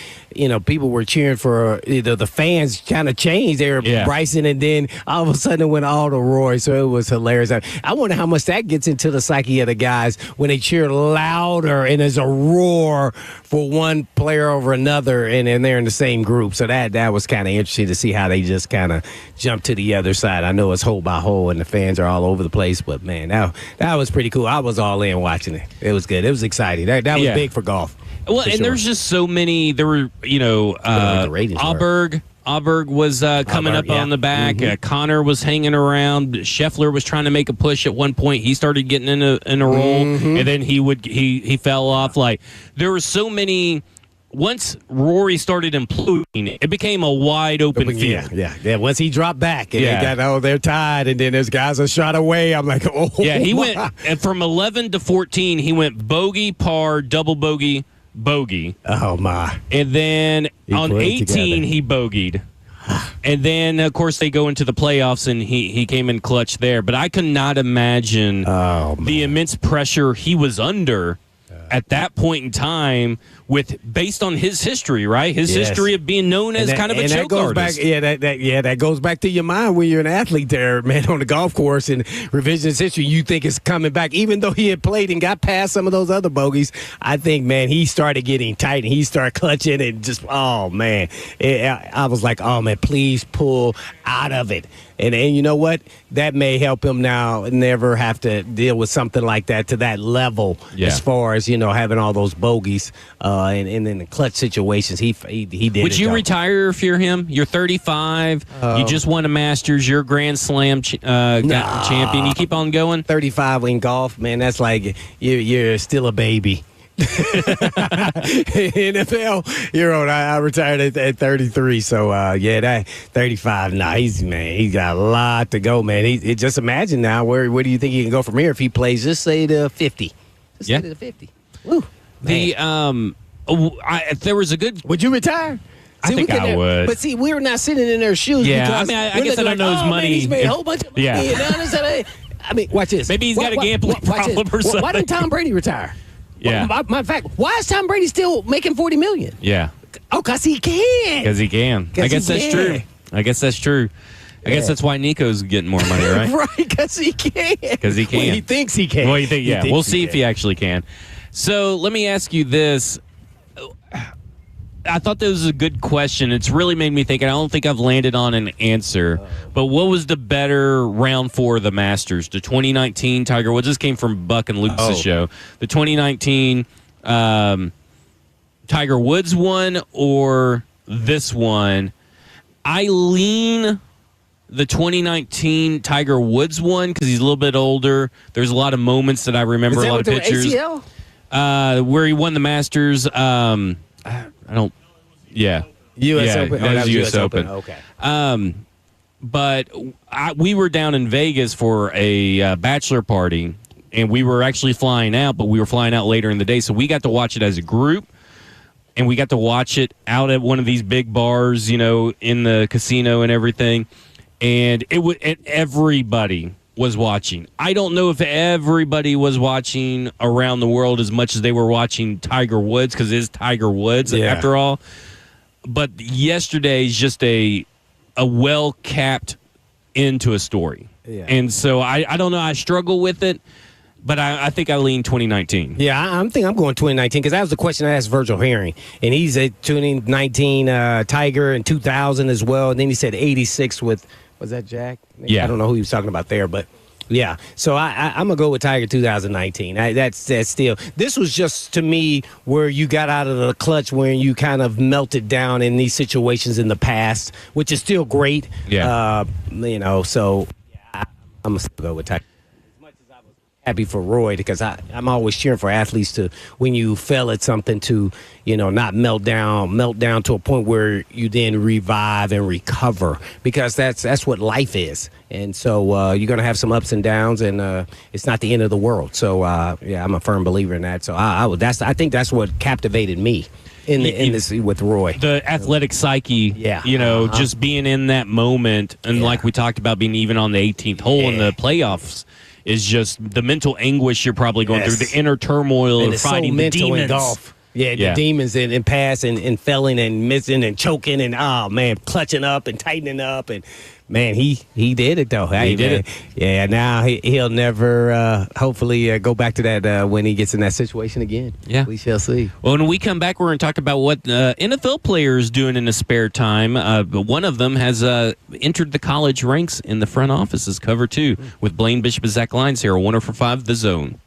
C: People were cheering for the fans kind of changed. They were Bryson, and then all of a sudden it went all to Roy. So it was hilarious. I wonder how much that gets into the psyche of the guys when they cheer louder and there's a roar for one player over another, and they're in the same group. So that was kind of interesting to see how they just kind of jumped to the other side. I know it's hole by hole, and the fans are all over the place, but, man, that was pretty cool. I was all in watching it. It was good. It was exciting. That was big for golf.
B: Well, and there's just so many. There were, Auberg was coming up on the back. Connor was hanging around. Scheffler was trying to make a push at one point. He started getting in a roll, and then he fell off. Like, there were so many. Once Rory started imploding, it became a wide open field.
C: Yeah. Once he dropped back, and they're tied, and then there's guys a shot away. I'm like, oh.
B: Yeah, he went from 11 to 14. He went bogey, par, double bogey, bogey.
C: Oh my!
B: And then on 18, he bogeyed. And then, of course, they go into the playoffs, and he came in clutch there. But I could not imagine the immense pressure he was under at that point in time, based on his history, right? His history of being known as kind of a joke artist.
C: That goes back to your mind when you're an athlete there, man, on the golf course and revisionist history. You think it's coming back, even though he had played and got past some of those other bogeys. I think, man, he started getting tight and he started clutching and just, oh man, I was like, oh man, please pull out of it. And you know what? That may help him now never have to deal with something like that to that level as far as, having all those bogeys and in the clutch situations. He did.
B: Would you retire if you're him? You're 35. You just won a Masters. You're a Grand Slam champion. You keep on going?
C: 35 in golf, man, that's like you're still a baby. NFL, you're on. I retired at 33, so that 35. He's got a lot to go, man. Just imagine now where do you think he can go from here if he plays? Just say to 50. Just say to 50. Woo.
B: There was a good.
C: Would you retire?
B: I think I would.
C: But see, we're not sitting in their shoes.
B: Yeah,
C: because
B: I guess I don't know his money.
C: Man, he's made a whole bunch of money.
B: Yeah.
C: I mean, watch this.
B: Maybe he's got a gambling problem or something.
C: Why didn't Tom Brady retire?
B: Yeah.
C: Matter of fact, why is Tom Brady still making $40 million?
B: Yeah.
C: Oh, because he can.
B: Because he can. I guess that's true. I guess that's why Nico's getting more money, right?
C: Right, because he can.
B: Because he can.
C: Well, he thinks he can.
B: Well, we'll see if he actually can. So let me ask you this. I thought that was a good question. It's really made me think, and I don't think I've landed on an answer. But what was the better round for the Masters? The 2019 Tiger Woods. This came from Buck and Luke's show. The 2019 Tiger Woods one or this one? I lean the 2019 Tiger Woods one because he's a little bit older. There's a lot of moments that I remember, a lot of pictures.
C: ACL?
B: Where he won the Masters. I don't. Yeah.
C: U.S. Open.
B: That was U.S. Open.
C: Okay.
B: But we were down in Vegas for a bachelor party, and we were actually flying out, but we were flying out later in the day, so we got to watch it as a group, and we got to watch it out at one of these big bars, in the casino and everything, and everybody was watching. I don't know if everybody was watching around the world as much as they were watching Tiger Woods, because it is Tiger Woods after all. But yesterday's just a well-capped end to a story. Yeah. And so I don't know. I struggle with it, but I think I lean 2019.
C: Yeah, I think I'm going 2019 because that was the question I asked Virgil Herring. And he's at 2019 Tiger and 2000 as well. And then he said 86 with... Was that Jack?
B: Yeah.
C: I don't know who he was talking about there, but yeah. So I'm going to go with Tiger 2019. That's still. This was just, to me, where you got out of the clutch, where you kind of melted down in these situations in the past, which is still great.
B: Yeah.
C: So yeah, I'm going to go with Tiger. Happy for Roy because I'm always cheering for athletes to, when you fail at something, to not melt down to a point where you then revive and recover, because that's what life is. And so you're gonna have some ups and downs, and it's not the end of the world. So I'm a firm believer in that. So I think that's what captivated me in this with Roy.
B: The athletic psyche, just being in that moment, and like we talked about, being even on the 18th hole in the playoffs. Is just the mental anguish you're probably going through, the inner turmoil of fighting the demons.
C: In golf. Yeah, the demons and pass and failing and missing and choking and, clutching up and tightening up. And, man, he did it, though.
B: He did it.
C: Yeah, now he'll never, hopefully, go back to that when he gets in that situation again.
B: Yeah.
C: We shall see.
B: Well, when we come back, we're going to talk about what NFL players doing in the spare time. But one of them has entered the college ranks in the front offices. Cover 2 with Blaine Bishop and Zach Lyons here on 104.5 The Zone.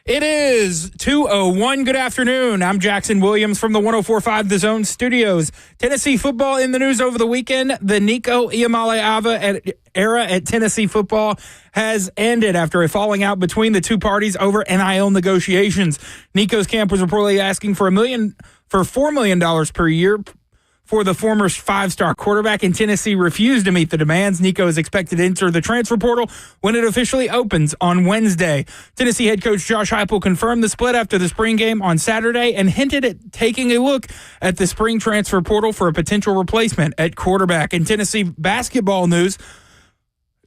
A: It is 2:01. Good afternoon. I'm Jackson Williams from the 104.5 The Zone studios. Tennessee football in the news over the weekend. The Nico Iamaleava era at Tennessee football has ended after a falling out between the two parties over NIL negotiations. Nico's camp was reportedly asking for $4 million per year for the former five-star quarterback, and Tennessee refused to meet the demands. Nico is expected to enter the transfer portal when it officially opens on Wednesday. Tennessee head coach Josh Heupel confirmed the split after the spring game on Saturday and hinted at taking a look at the spring transfer portal for a potential replacement at quarterback. In Tennessee basketball news,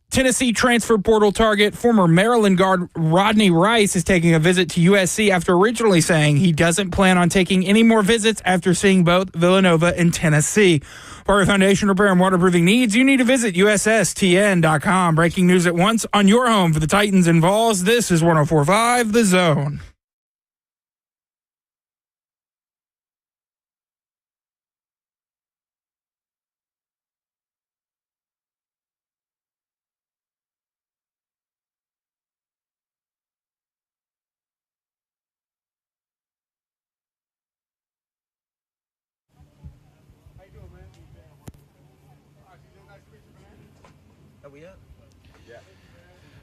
A: Tennessee transfer portal target former Maryland guard Rodney Rice is taking a visit to USC after originally saying he doesn't plan on taking any more visits after seeing both Villanova and Tennessee. For your foundation repair and waterproofing needs, you need to visit USSTN.com. Breaking news at once on your home for the Titans and Vols. This is 104.5 The Zone.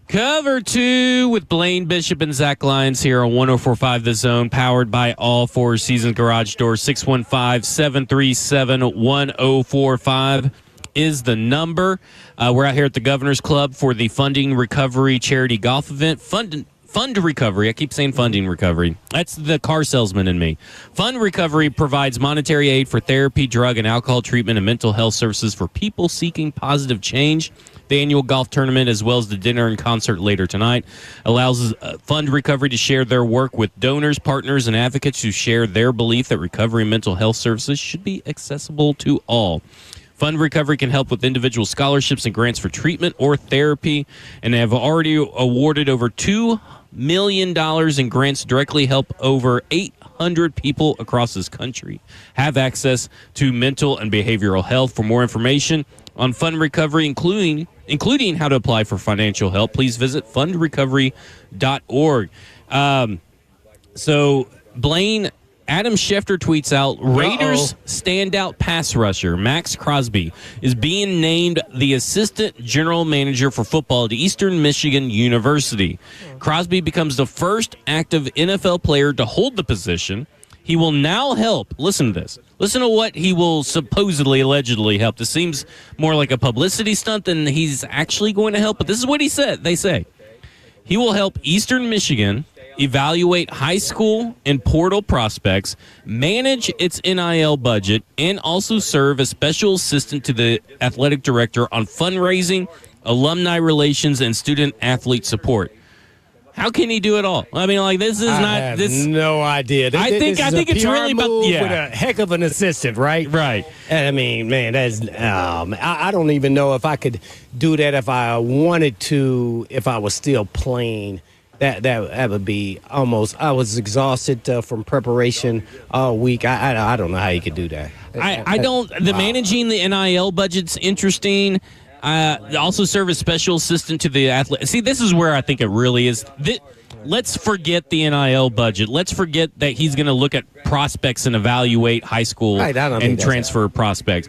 B: Cover 2 with Blaine Bishop and Zach Lyons here on 104.5 The Zone, powered by All Four Seasons Garage Door. 615-737-1045 is the number. We're out here at the Governor's Club for the Funding Recovery Charity Golf Event. Fund Recovery. I keep saying Funding Recovery. That's the car salesman in me. Fund Recovery provides monetary aid for therapy, drug, and alcohol treatment and mental health services for people seeking positive change. The annual golf tournament, as well as the dinner and concert later tonight, allows Fund Recovery to share their work with donors, partners, and advocates who share their belief that recovery and mental health services should be accessible to all. Fund Recovery can help with individual scholarships and grants for treatment or therapy, and they have already awarded over $2 million in grants to directly help over 800 people across this country have access to mental and behavioral health. For more information on Fund Recovery, including how to apply for financial help, please visit fundrecovery.org. So, Blaine, Adam Schefter tweets out, Raiders standout pass rusher Max Crosby is being named the assistant general manager for football at Eastern Michigan University. Crosby becomes the first active NFL player to hold the position. He will now help. Listen to this. Listen to what he will supposedly, allegedly help. This seems more like a publicity stunt than he's actually going to help. But this is what he said. They say he will help Eastern Michigan evaluate high school and portal prospects, manage its NIL budget, and also serve as special assistant to the athletic director on fundraising, alumni relations, and student athlete support. How can he do it all? I mean, like, this is not.
C: I have no idea.
B: I think it's really about
C: with a heck of an assistant, right?
B: Right.
C: And I mean, man, that's. I don't even know if I could do that if I wanted to. If I was still playing, that would be almost. I was exhausted from preparation all week. I don't know how you could do that.
B: I don't. Managing the NIL budget's interesting. Also serve as special assistant to the athlete. See, this is where I think it really is. Let's forget the NIL budget. Let's forget that he's going to look at prospects and evaluate high school and transfer prospects.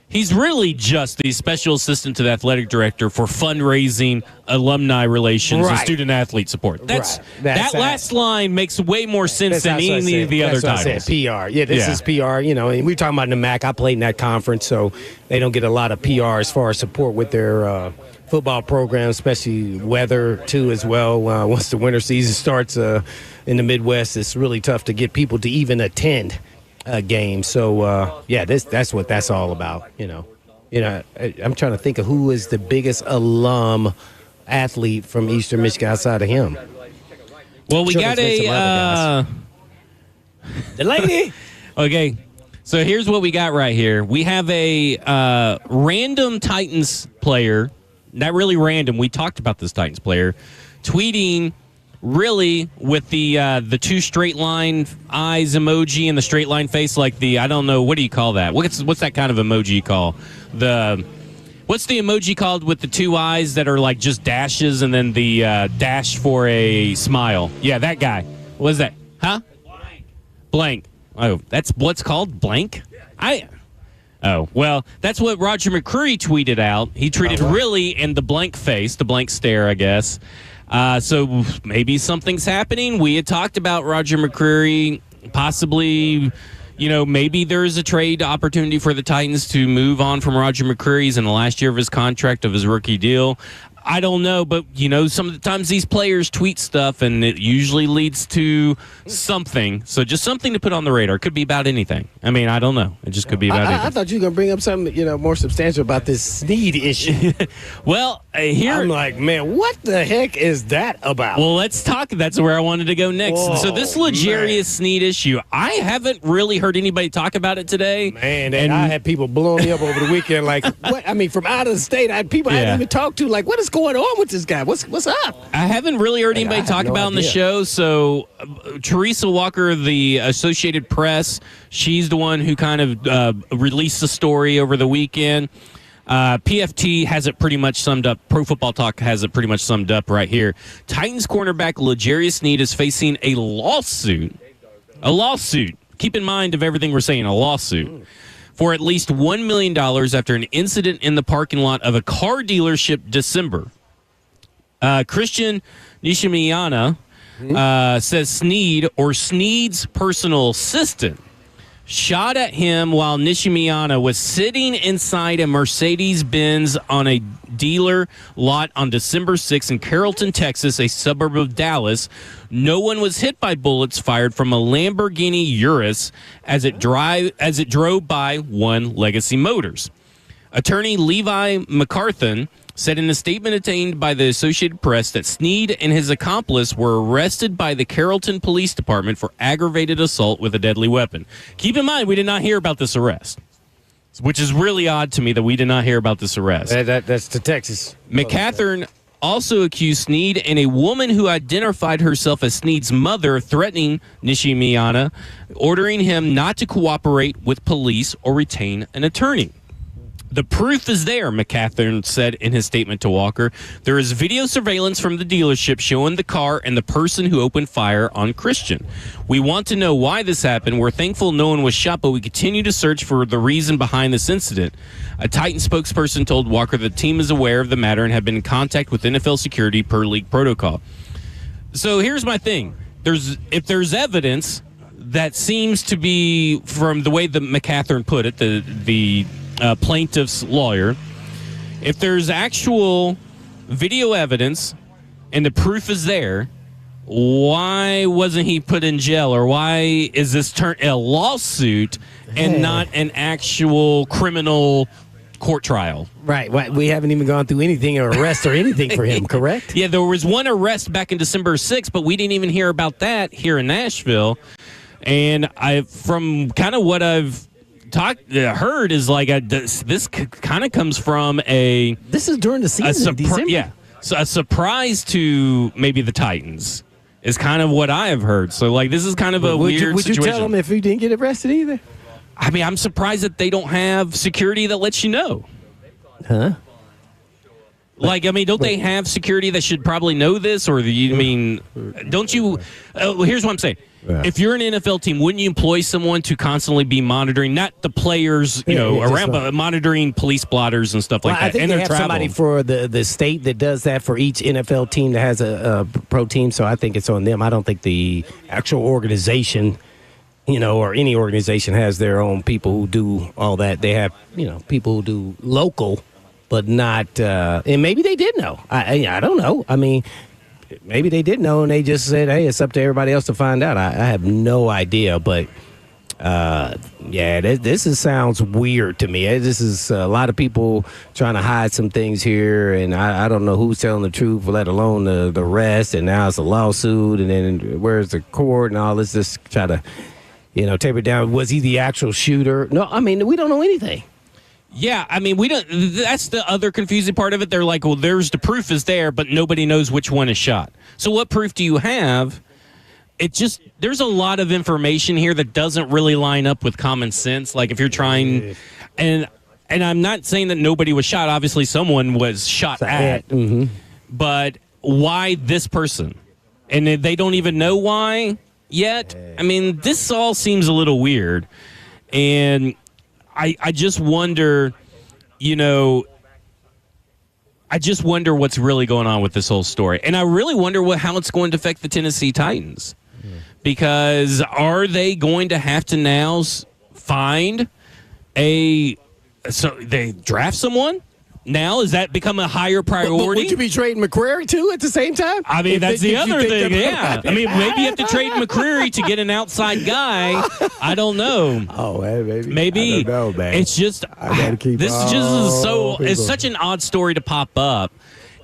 B: He's really just the special assistant to the athletic director for fundraising, alumni relations, and student athlete support. That last line makes way more sense than any of the other titles.
C: PR. Yeah, this is PR. You know, and we were talking about the MAC. I played in that conference, so they don't get a lot of PR as far as support with their football program, especially weather too as well. Once the winter season starts in the Midwest, it's really tough to get people to even attend a game. So that's what that's all about. You know, I'm trying to think of who is the biggest alum athlete from Eastern Michigan outside of him.
B: Well, we got
C: the lady.
B: Okay, so here's what we got right here. We have a random Titans player, not really random. We talked about this Titans player tweeting. Really, with the two straight line eyes emoji and the straight line face, like I don't know, what do you call that? What's that kind of emoji you call? What's the emoji called with the two eyes that are like just dashes and then the dash for a smile? Yeah, that guy. What is that? Huh? Blank. Oh, that's what's called blank? Oh, well, that's what Roger McCreary tweeted out. He tweeted really in the blank face, the blank stare, I guess. So maybe something's happening. We had talked about Roger McCreary possibly, maybe there's a trade opportunity for the Titans to move on from Roger McCreary. He's in the last year of his contract of his rookie deal. I don't know, but, some of the times these players tweet stuff, and it usually leads to something. So just something to put on the radar. Could be about anything. I mean, I don't know. It just could be about anything.
C: I thought you were going to bring up something, more substantial about this Snead issue.
B: Well, here...
C: I'm like, man, what the heck is that about?
B: Well, let's talk. That's where I wanted to go next.
C: Whoa,
B: so this L'Jarius Snead issue, I haven't really heard anybody talk about it today.
C: Man, and I had people blowing me up over the weekend. Like, what? I mean, from out of the state, I had people I hadn't even talked to. Like, what is going on with this guy? What's up?
B: I haven't really heard anybody talk about it on the show. So Teresa Walker, the Associated Press, she's the one who kind of released the story over the weekend. PFT has it pretty much summed up. Pro Football Talk has it pretty much summed up right here. Titans cornerback L'Jarius Snead is facing a lawsuit. A lawsuit. Keep in mind of everything we're saying, a lawsuit. For at least $1 million after an incident in the parking lot of a car dealership December. Christian Nishimiyana says Snead, or Snead's personal assistant, shot at him while Nishimiyana was sitting inside a Mercedes-Benz on a dealer lot on December 6th in Carrollton, Texas, a suburb of Dallas. No one was hit by bullets fired from a Lamborghini Urus as it drove by One Legacy Motors. Attorney Levi McCarthan said in a statement obtained by the Associated Press that Snead and his accomplice were arrested by the Carrollton Police Department for aggravated assault with a deadly weapon. Keep in mind, we did not hear about this arrest, which is really odd to me that we did not hear about this arrest.
C: That's to Texas.
B: McCathern also accused Snead and a woman who identified herself as Snead's mother threatening Nishimiyana, ordering him not to cooperate with police or retain an attorney. The proof is there, McCathern said in his statement to Walker. There is video surveillance from the dealership showing the car and the person who opened fire on Christian. We want to know why this happened. We're thankful no one was shot, but we continue to search for the reason behind this incident. A Titan spokesperson told Walker the team is aware of the matter and have been in contact with NFL security per league protocol. So here's my thing. If there's evidence that seems to be, from the way that McCathern put it, the plaintiff's lawyer, if there's actual video evidence and the proof is there, why wasn't he put in jail, or why is this a lawsuit and not an actual criminal court trial?
C: Right. We haven't even gone through anything, or arrest or anything for him, correct?
B: Yeah, there was one arrest back in December 6th, but we didn't even hear about that here in Nashville. And from kind of what I've heard is like this kind of comes from
C: this is during the season in December.
B: Yeah, so a surprise to maybe the Titans is kind of what I have heard. So like this is kind of a weird
C: would
B: situation.
C: You tell them if you didn't get arrested either?
B: I mean, I'm surprised that they don't have security that lets you know.
C: Huh?
B: Like, I mean, don't they have security that should probably know this? Or don't you? Here's what I'm saying. Yeah. If you're an NFL team, wouldn't you employ someone to constantly be monitoring, not the players, around, but monitoring police blotters and stuff like that?
C: I think
B: and
C: they have somebody for the state that does that for each NFL team that has a pro team, so I think it's on them. I don't think the actual organization, or any organization has their own people who do all that. They have, people who do local, but not, and maybe they did know. I don't know. I mean, maybe they did know, and they just said, hey, it's up to everybody else to find out. I have no idea, but, this sounds weird to me. This is a lot of people trying to hide some things here, and I don't know who's telling the truth, let alone the rest, and now it's a lawsuit, and then where's the court and all this, just try to, taper it down. Was he the actual shooter? No, I mean, we don't know anything.
B: Yeah, I mean, we don't. That's the other confusing part of it. They're like, well, the proof is there, but nobody knows which one is shot. So what proof do you have? There's a lot of information here that doesn't really line up with common sense. Like if you're trying, and and I'm not saying that nobody was shot. Obviously, someone was shot at. But why this person? And they don't even know why yet. I mean, this all seems a little weird. And I just wonder, I just wonder what's really going on with this whole story. And I really wonder how it's going to affect the Tennessee Titans. Because are they going to have to now find so they draft someone? Now, has that become a higher priority?
C: Would you be trading McCreary, too, at the same time?
B: I mean, that's the other thing, yeah. I mean, maybe you have to trade McCreary to get an outside guy. I don't know.
C: Oh, maybe.
B: Maybe.
C: I don't know, man.
B: It's just, it's such an odd story to pop up.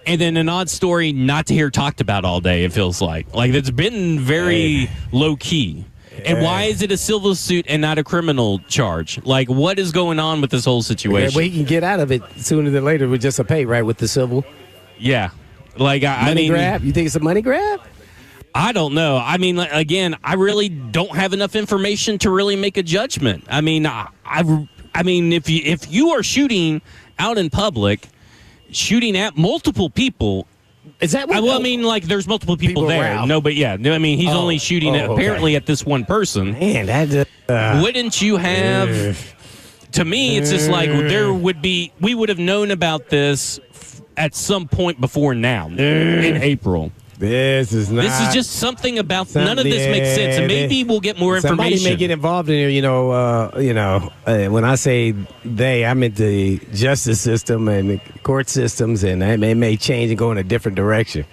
B: And then an odd story not to hear talked about all day, it feels like. Like, it's been very low-key. And why is it a civil suit and not a criminal charge? Like, what is going on with this whole situation?
C: Well, he can get out of it sooner than later with just a pay, right, with the civil.
B: Yeah. Like, I mean,
C: grab? You think it's a money grab?
B: I don't know. I mean, again, I really don't have enough information to really make a judgment. I mean, I mean, if you are shooting out in public, shooting at multiple people.
C: Is that what?
B: I mean, like, there's multiple people there.
C: around.
B: No, but yeah. I mean, he's only shooting apparently at this one person.
C: Man, that
B: Wouldn't you have? To me, it's just like we would have known about this at some point before now in April.
C: This is
B: just something about none of this makes sense, and maybe we'll get more information.
C: Somebody may get involved in here. When I say they, I meant the justice system and the court systems, and they may change and go in a different direction.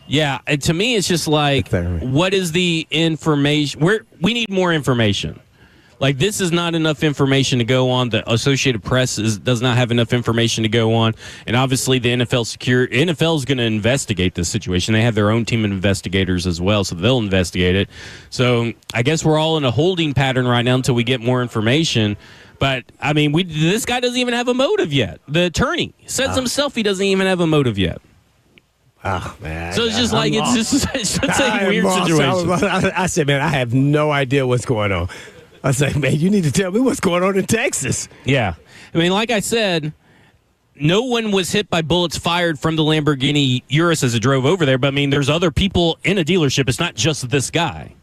B: Yeah, and to me, it's just like, what is the information? We need more information. Like, this is not enough information to go on. The Associated Press does not have enough information to go on. And obviously, the NFL is going to investigate this situation. They have their own team of investigators as well, so they'll investigate it. So I guess we're all in a holding pattern right now until we get more information. But, I mean, this guy doesn't even have a motive yet. The attorney says himself he doesn't even have a motive yet.
C: Oh, man.
B: So it's just like, it's a weird situation.
C: I said, man, I have no idea what's going on. I say, man, you need to tell me what's going on in Texas.
B: Yeah. I mean, like I said, no one was hit by bullets fired from the Lamborghini Urus as it drove over there. But, I mean, there's other people in a dealership. It's not just this guy.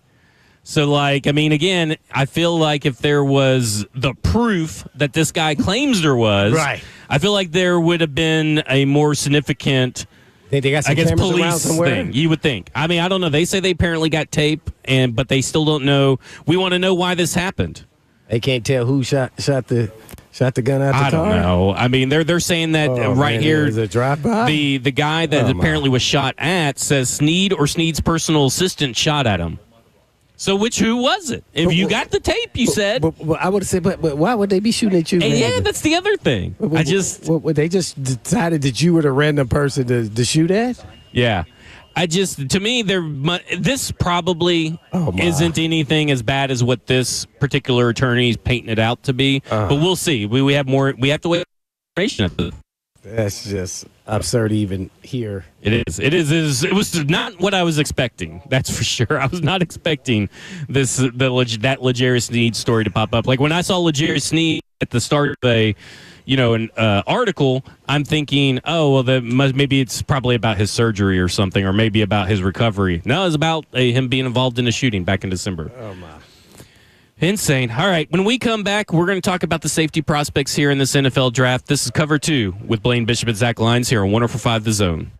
B: So, like, I mean, again, I feel like if there was the proof that this guy claims there was,
C: right.
B: I feel like there would have been a more significant,
C: Think they got some cameras around
B: police
C: somewhere?
B: thing. You would think. I mean, I don't know. They say they apparently got tape, but they still don't know. We want to know why this happened.
C: They can't tell who shot the gun out the car?
B: I don't know. I mean, they're saying that here.
C: Is it drive-by?
B: The guy that apparently was shot at says Snead or Snead's personal assistant shot at him. So who was it? If you got the tape, you said.
C: But I would say, but why would they be shooting at you?
B: And yeah, that's the other thing.
C: They just decided that you were the random person to shoot at?
B: Yeah. To me, this probably isn't anything as bad as what this particular attorney is painting it out to be. But we'll see. We have more. We have to wait for information at the.
C: That's just absurd even here.
B: It is. It was not what I was expecting. That's for sure. I was not expecting that L'Jarius Sneed story to pop up. Like when I saw L'Jarius Sneed at the start of an article, I'm thinking, oh, well, maybe it's probably about his surgery or something, or maybe about his recovery. No, it's about him being involved in a shooting back in December.
C: Oh, my.
B: Insane. All right, when we come back, we're going to talk about the safety prospects here in this NFL draft. This is Cover 2 with Blaine Bishop and Zach Lyons here on 104.5 The Zone.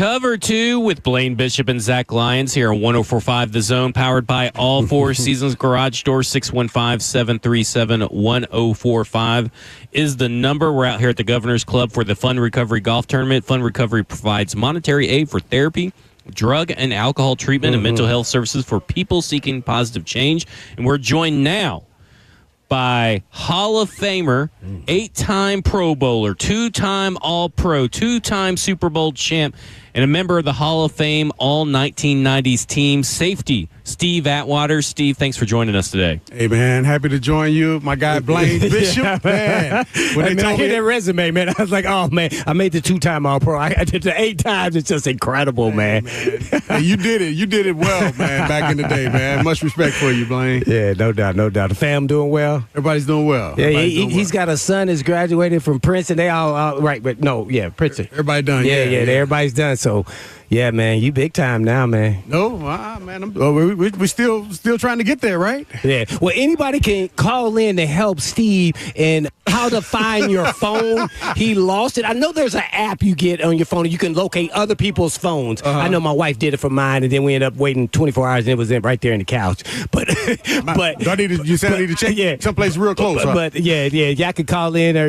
B: Cover 2 with Blaine Bishop and Zach Lyons here on 104.5 The Zone, powered by All Four Seasons Garage Door. 615-737-1045 is the number. We're out here at the Governor's Club for the Fun Recovery Golf Tournament. Fun Recovery provides monetary aid for therapy, drug and alcohol treatment, and mental health services for people seeking positive change. And we're joined now by Hall of Famer, 8-time Pro Bowler, 2-time All-Pro, 2-time Super Bowl champ, and a member of the Hall of Fame All 1990s team, safety, Steve Atwater. Steve, thanks for joining us today.
G: Hey, man, happy to join you. My guy, Blaine Bishop,
C: Yeah,
G: man. When
C: I hear that resume, man, I was like, oh, man, I made the 2-time All-Pro. I did the 8 times. It's just incredible, man.
G: Hey, you did it. You did it well, man, back in the day, man. Much respect for you, Blaine.
C: Yeah, no doubt, no doubt. The fam doing well?
G: Everybody's doing well.
C: Yeah,
G: Everybody's doing
C: he's got a son that's graduated from Princeton. They all right, but no, yeah, Princeton.
G: Everybody done.
C: Yeah, everybody's done. So, yeah, man, you big time now, man.
G: No, man, we're still trying to get there, right?
C: Yeah. Well, anybody can call in to help Steve in how to find your phone. He lost it. I know there's an app you get on your phone and you can locate other people's phones. I know my wife did it for mine, and then we ended up waiting 24 hours, and it was right there in the couch. But
G: You said I need to check someplace real close.
C: But yeah, y'all can call in or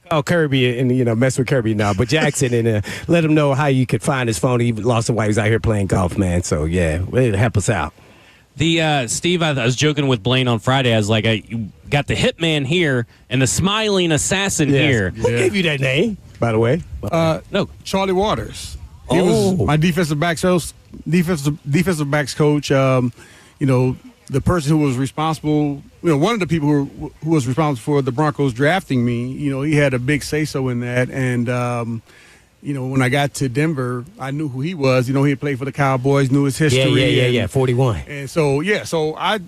C: call Kirby and mess with Kirby now. But Jackson and let him know how you could find his phone. He lost it while he was out here playing golf, man. So yeah, it'll help us out.
B: Steve, I was joking with Blaine on Friday. I was like, you got the hitman here and the smiling assassin here.
C: Who gave you that name, by the way?
B: No,
G: Charlie Waters. He was my defensive backs coach. The person who was responsible, one of the people who was responsible for the Broncos drafting me, he had a big say-so in that. And, when I got to Denver, I knew who he was. He had played for the Cowboys, knew his history.
C: Yeah, 41.
G: And so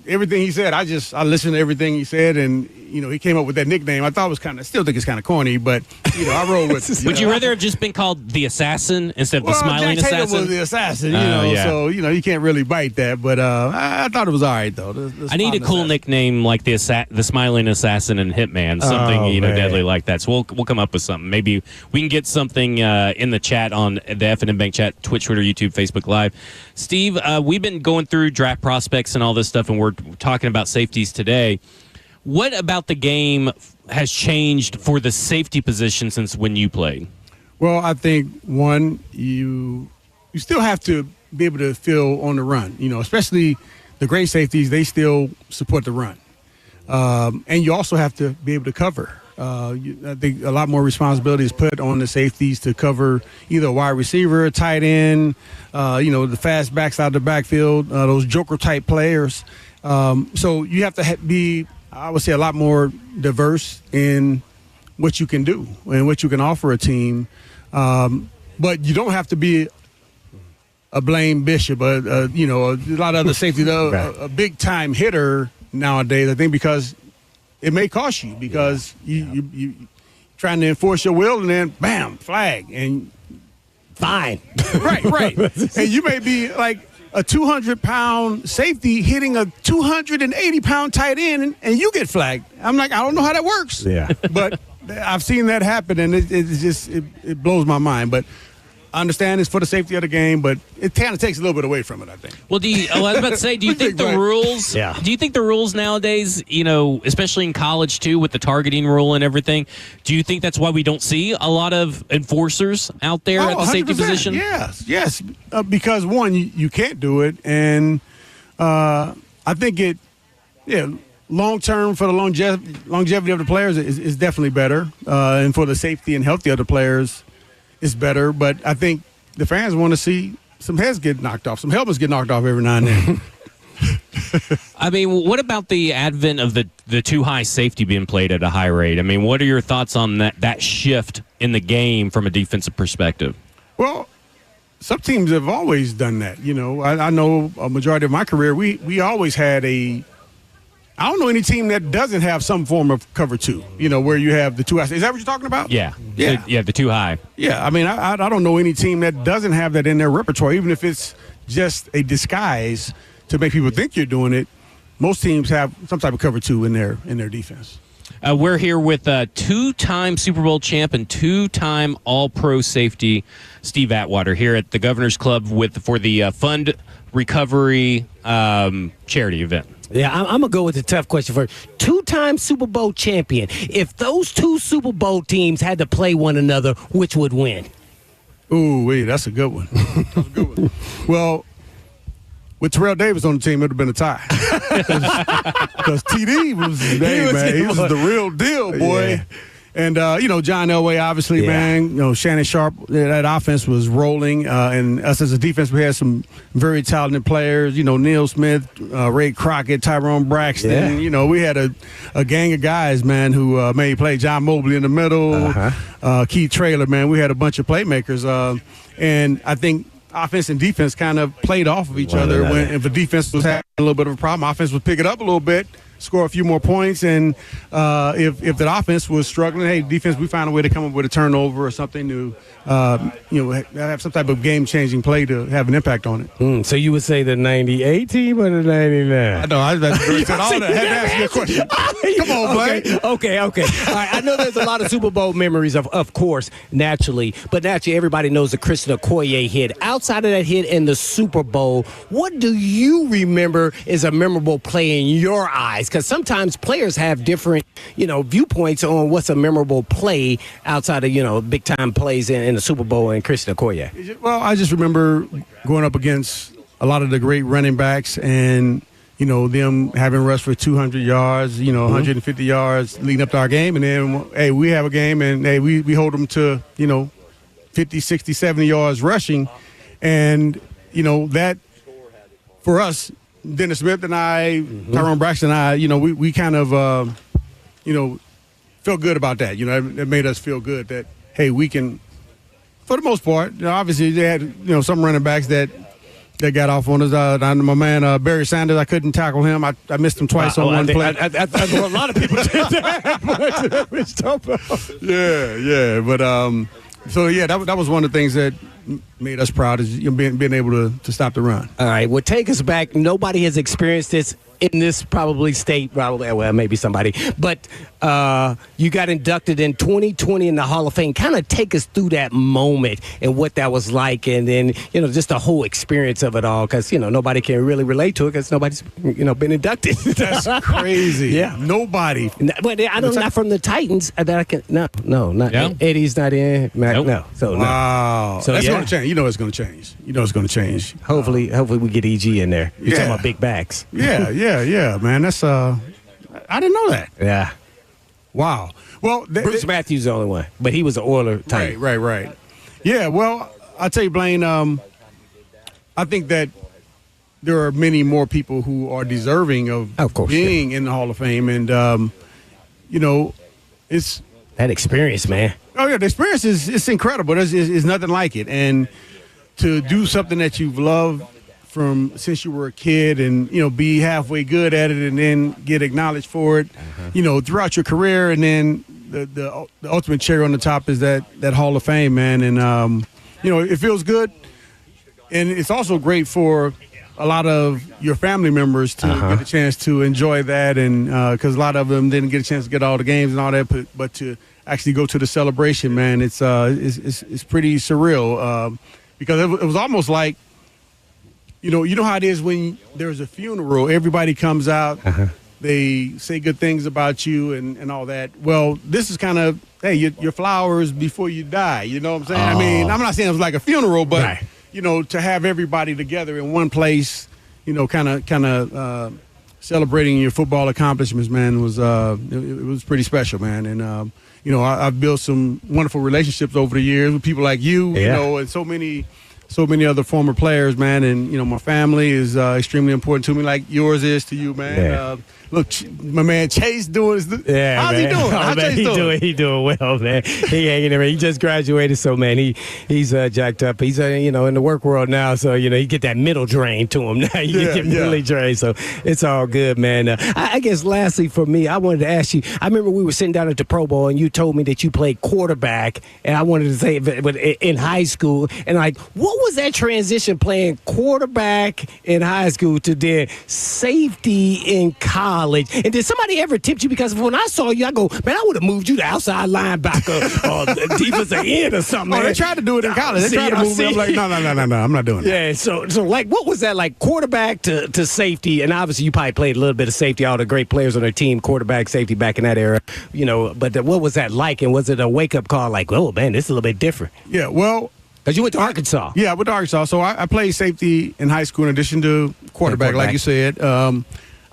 G: everything he said, I listened to everything he said, and he came up with that nickname. I thought it was still think it's kind of corny, but I roll with it.
B: Would you rather have just been called the assassin instead of the smiling
G: Jack Tatum
B: assassin?
G: was the assassin, so you can't really bite that. But I thought it was all right though.
B: I need a cool nickname like the smiling assassin and Hitman, something deadly like that. So we'll come up with something. Maybe we can get something in the chat on the F&M Bank chat, Twitch, Twitter, YouTube, Facebook Live. Steve, we've been going through draft prospects and all this stuff, and we're talking about safeties today. What about the game has changed for the safety position since when you played?
G: Well, I think, one, you still have to be able to feel on the run, especially the great safeties, they still support the run. And you also have to be able to cover. I think a lot more responsibility is put on the safeties to cover either a wide receiver, a tight end, the fast backs out of the backfield, those joker-type players. So you have to be, I would say, a lot more diverse in what you can do and what you can offer a team. But you don't have to be a Blaine Bishop, a lot of other safeties, a big-time hitter nowadays, I think, because it may cost you because you trying to enforce your will and then, bam, flag. And
C: fine.
G: Right. And you may be like a 200-pound safety hitting a 280-pound tight end, and you get flagged. I'm like, I don't know how that works.
C: Yeah.
G: But I've seen that happen, and it blows my mind. But I understand it's for the safety of the game, but it kind of takes a little bit away from it, I think.
B: Well, I was about to say, do you think the rules?
C: Yeah.
B: Do you think the rules nowadays, especially in college too, with the targeting rule and everything, do you think that's why we don't see a lot of enforcers out there at the safety
G: 100%.
B: position?
G: Yes. Because one, you can't do it, and I think long term for the longevity of the players is definitely better, and for the safety and healthy of the players, it's better. But I think the fans want to see some heads get knocked off, some helmets get knocked off every now and then.
B: I mean, what about the advent of the too high safety being played at a high rate? I mean, what are your thoughts on that shift in the game from a defensive perspective?
G: Well, some teams have always done that. I know a majority of my career, we always had I don't know any team that doesn't have some form of cover two, where you have the two high. Is that what you're talking about?
B: Yeah. The too high.
G: Yeah, I mean, I don't know any team that doesn't have that in their repertoire, even if it's just a disguise to make people think you're doing it. Most teams have some type of cover two in their defense.
B: We're here with two-time Super Bowl champ and two-time All-Pro safety Steve Atwater here at the Governor's Club for the Fund Recovery charity event.
C: Yeah, I'm going to go with the tough question first. Two-time Super Bowl champion. If those two Super Bowl teams had to play one another, which would win?
G: Ooh, wait, that's a good one. That's a good one. Well, with Terrell Davis on the team, it would have been a tie. Because TD was his name, man. He was the real deal, boy. Yeah. And, John Elway, obviously, man. Shannon Sharp, that offense was rolling. And us as a defense, we had some very talented players. Neil Smith, Ray Crockett, Tyrone Braxton. Yeah. We had a gang of guys, man, who made play. John Mobley in the middle. Keith Traylor, man. We had a bunch of playmakers. And I think offense and defense kind of played off of each other. If the defense was having a little bit of a problem, offense would pick it up a little bit, score a few more points, and if the offense was struggling, hey, defense, we found a way to come up with a turnover or something to have some type of game-changing play to have an impact on it.
C: So you would say the 98 team or the 99?
G: I know. I said all that. I had to ask you a question. Come on, Blake.
C: Okay. All right. I know there's a lot of Super Bowl memories, of course, naturally. But naturally, everybody knows the Christian Okoye hit. Outside of that hit in the Super Bowl, what do you remember is a memorable play in your eyes? Because sometimes players have different, viewpoints on what's a memorable play outside of, big-time plays in the Super Bowl and Christian Okoye.
G: Well, I just remember going up against a lot of the great running backs and, them having rushed for 200 yards, 150 yards leading up to our game. And then, hey, we have a game and, hey, we hold them to, 50, 60, 70 yards rushing. And, that for us, Dennis Smith and I, Tyrone Braxton and I, we kind of, felt good about that. It made us feel good that, hey, we can, for the most part, obviously they had, some running backs that got off on us. My man, Barry Sanders, I couldn't tackle him. I missed him twice on one play.
C: I know a lot of people did that.
G: Yeah. But, that was one of the things that made us proud is being able to stop the run.
C: All right, well, take us back. Nobody has experienced this in this state, well, maybe somebody, but you got inducted in 2020 in the Hall of Fame. Kind of take us through that moment and what that was like, and then, just the whole experience of it all, because, nobody can really relate to it because nobody's, been inducted.
G: That's crazy.
C: Yeah.
G: Nobody.
C: But I don't know, not from the Titans. That I can, not Eddie's not in. Mac, nope. No. So,
G: wow.
C: No. So,
G: that's going to change. It's going to change.
C: Hopefully we get EG in there. You're talking about big backs.
G: Yeah, man. That's I didn't know that.
C: Yeah.
G: Wow. Well,
C: Bruce Matthews is the only one, but he was an Oiler type.
G: Right. Yeah. Well, I'll tell you, Blaine. I think that there are many more people who are deserving of being in the Hall of Fame, and it's
C: that experience, man.
G: Oh yeah, the experience is incredible. There's nothing like it, and to do something that you've loved from since you were a kid and, be halfway good at it and then get acknowledged for it, throughout your career. And then the ultimate cherry on the top is that Hall of Fame, man. And, it feels good. And it's also great for a lot of your family members to get a chance to enjoy that. And because a lot of them didn't get a chance to get all the games and all that, but to actually go to the celebration, man, it's pretty surreal because it was almost like, you know how it is when there's a funeral. Everybody comes out, they say good things about you and all that. Well, this is kind of, hey, your flowers before you die. You know what I'm saying? I mean, I'm not saying it was like a funeral, but, to have everybody together in one place, kind of celebrating your football accomplishments, man, was it was pretty special, man. And, I've built some wonderful relationships over the years with people like you, and so many other former players, man, and my family is extremely important to me, like yours is to you, man.
C: Yeah.
G: Look, my man Chase doing his. How's
C: man.
G: he doing? How's Chase doing?
C: He doing well, man. He hanging there. He just graduated, so man, he's jacked up. He's in the work world now, so he get that middle drain to him now. You get middle drain, so it's all good, man. I guess lastly for me, I wanted to ask you. I remember we were sitting down at the Pro Bowl, and you told me that you played quarterback, and I wanted to say, but in high school, and what was that transition playing quarterback in high school to then safety in college? college. And did somebody ever tempt you? Because when I saw you, I go, man, I would have moved you to outside linebacker or defensive end or something.
G: Oh, they tried to do it in college. They tried to move me. I'm like, no, I'm not doing that.
C: Yeah, so like, what was that like, quarterback to safety? And obviously, you probably played a little bit of safety. All the great players on their team, quarterback, safety, back in that era. But what was that like? And was it a wake-up call like, oh, man, this is a little bit different?
G: Yeah, well.
C: Because you went to Arkansas.
G: Yeah, I went to Arkansas. So I played safety in high school in addition to quarterback. Like you said.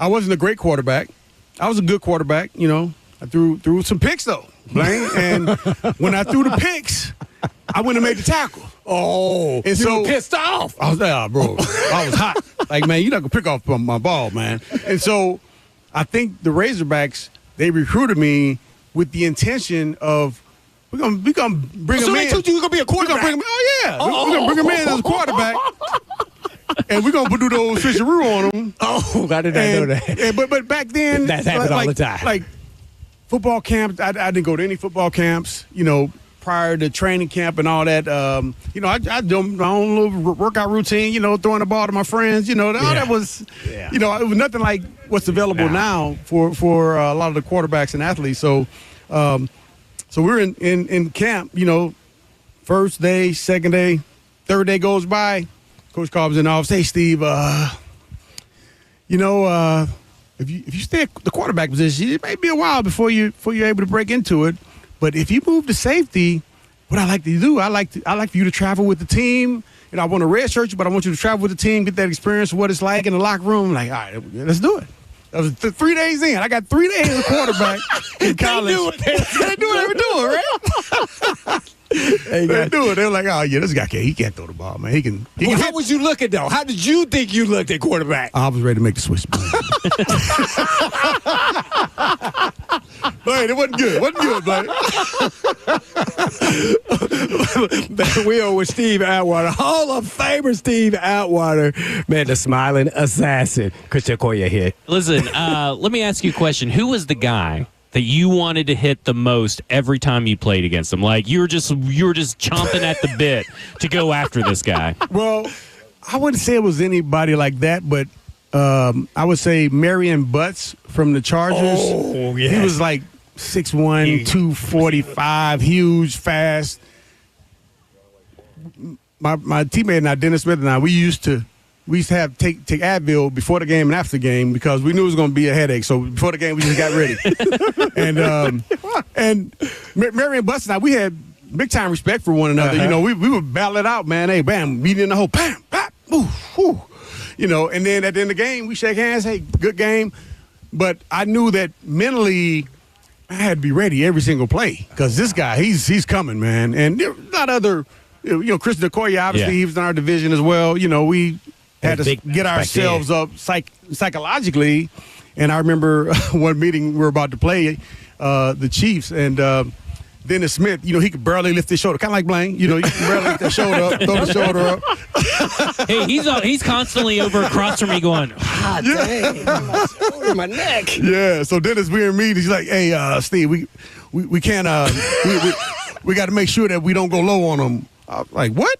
G: I wasn't a great quarterback. I was a good quarterback. I threw some picks, though, Blaine. And when I threw the picks, I went and made the tackle.
C: Oh,
G: and
C: you were pissed off.
G: I was there, bro. I was hot. Like, man, you're not going to pick off my ball, man. And so I think the Razorbacks, they recruited me with the intention of, we're gonna bring him in.
C: So they told you were going to be a quarterback?
G: We're going to bring him in as a quarterback. And we're going to do those switcheroo on him.
C: Oh, I did not know that.
G: But back then,
C: that happened all the time.
G: Like football camps, I didn't go to any football camps, prior to training camp and all that. I do my own little workout routine, throwing the ball to my friends, all that was, it was nothing like what's available now for a lot of the quarterbacks and athletes. So we're in camp, first day, second day, third day goes by. Coach Cobb's in the office. Hey, Steve, if you stay at the quarterback position, it may be a while before you're able to break into it. But if you move to safety, what I like to do, I like for you to travel with the team. I want to redshirt you, but I want you to travel with the team, get that experience of what it's like in the locker room. Like, all right, let's do it. That was 3 days in. I got 3 days as a quarterback in college. They do it, right? They do it. They're like, oh, yeah, this guy he can't throw the ball, man. He can
C: how was you looking, though? How did you think you looked at quarterback?
G: I was ready to make the switch. But it wasn't good.
C: We are with Steve Atwater, Hall of Famer Steve Atwater. Man, the smiling assassin. Christian Okoye here.
B: Listen, let me ask you a question. Who was the guy that you wanted to hit the most every time you played against him? Like you were just chomping at the bit to go after this guy.
G: Well, I wouldn't say it was anybody like that, but I would say Marion Butts from the Chargers.
C: Oh, yeah.
G: He was like 6'1", 245, huge, fast. My teammate and I, Dennis Smith and I, we used to have take Advil before the game and after the game because we knew it was going to be a headache. So before the game, we just got ready. and Marion Butts and I, we had big time respect for one another.
C: Uh-huh.
G: We would battle it out, man. Hey, bam, meeting in the hole, bam, bam, ooh, ooh. And then at the end of the game, we shake hands. Hey, good game. But I knew that mentally, I had to be ready every single play because this guy, he's coming, man. And there are a lot of other, Christian Okoye, obviously, he was in our division as well. We had to get ourselves up psychologically. And I remember one meeting we were about to play the Chiefs, and Dennis Smith, he could barely lift his shoulder, kind of like Blaine. He can barely lift his shoulder up, throw the shoulder up.
B: Hey, he's constantly over across from me going,
C: ah, dang, my shoulder, my neck.
G: Yeah, so Dennis, we're in meetings. He's like, hey, Steve, we can't, we got to make sure that we don't go low on him. I was like, what?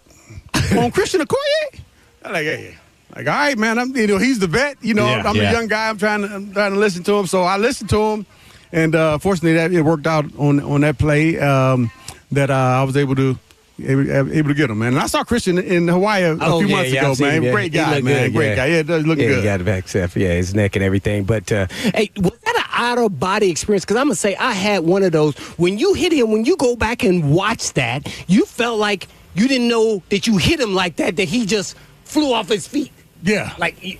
G: On Christian Okoye? I'm like, hey. Like, all right, man. He's the vet. I'm the young guy. I'm trying to listen to him. So I listened to him, and fortunately, that it worked out on that play that I was able to get him, man. And I saw Christian in Hawaii a few months ago, man. Great guy, man. Great guy. Yeah, looking good.
C: He got the back stuff. Yeah, his neck and everything. But hey, was that an out of body experience? Because I'm gonna say I had one of those. When you hit him, when you go back and watch that, you felt like you didn't know that you hit him like that. That he just flew off his feet.
G: Yeah.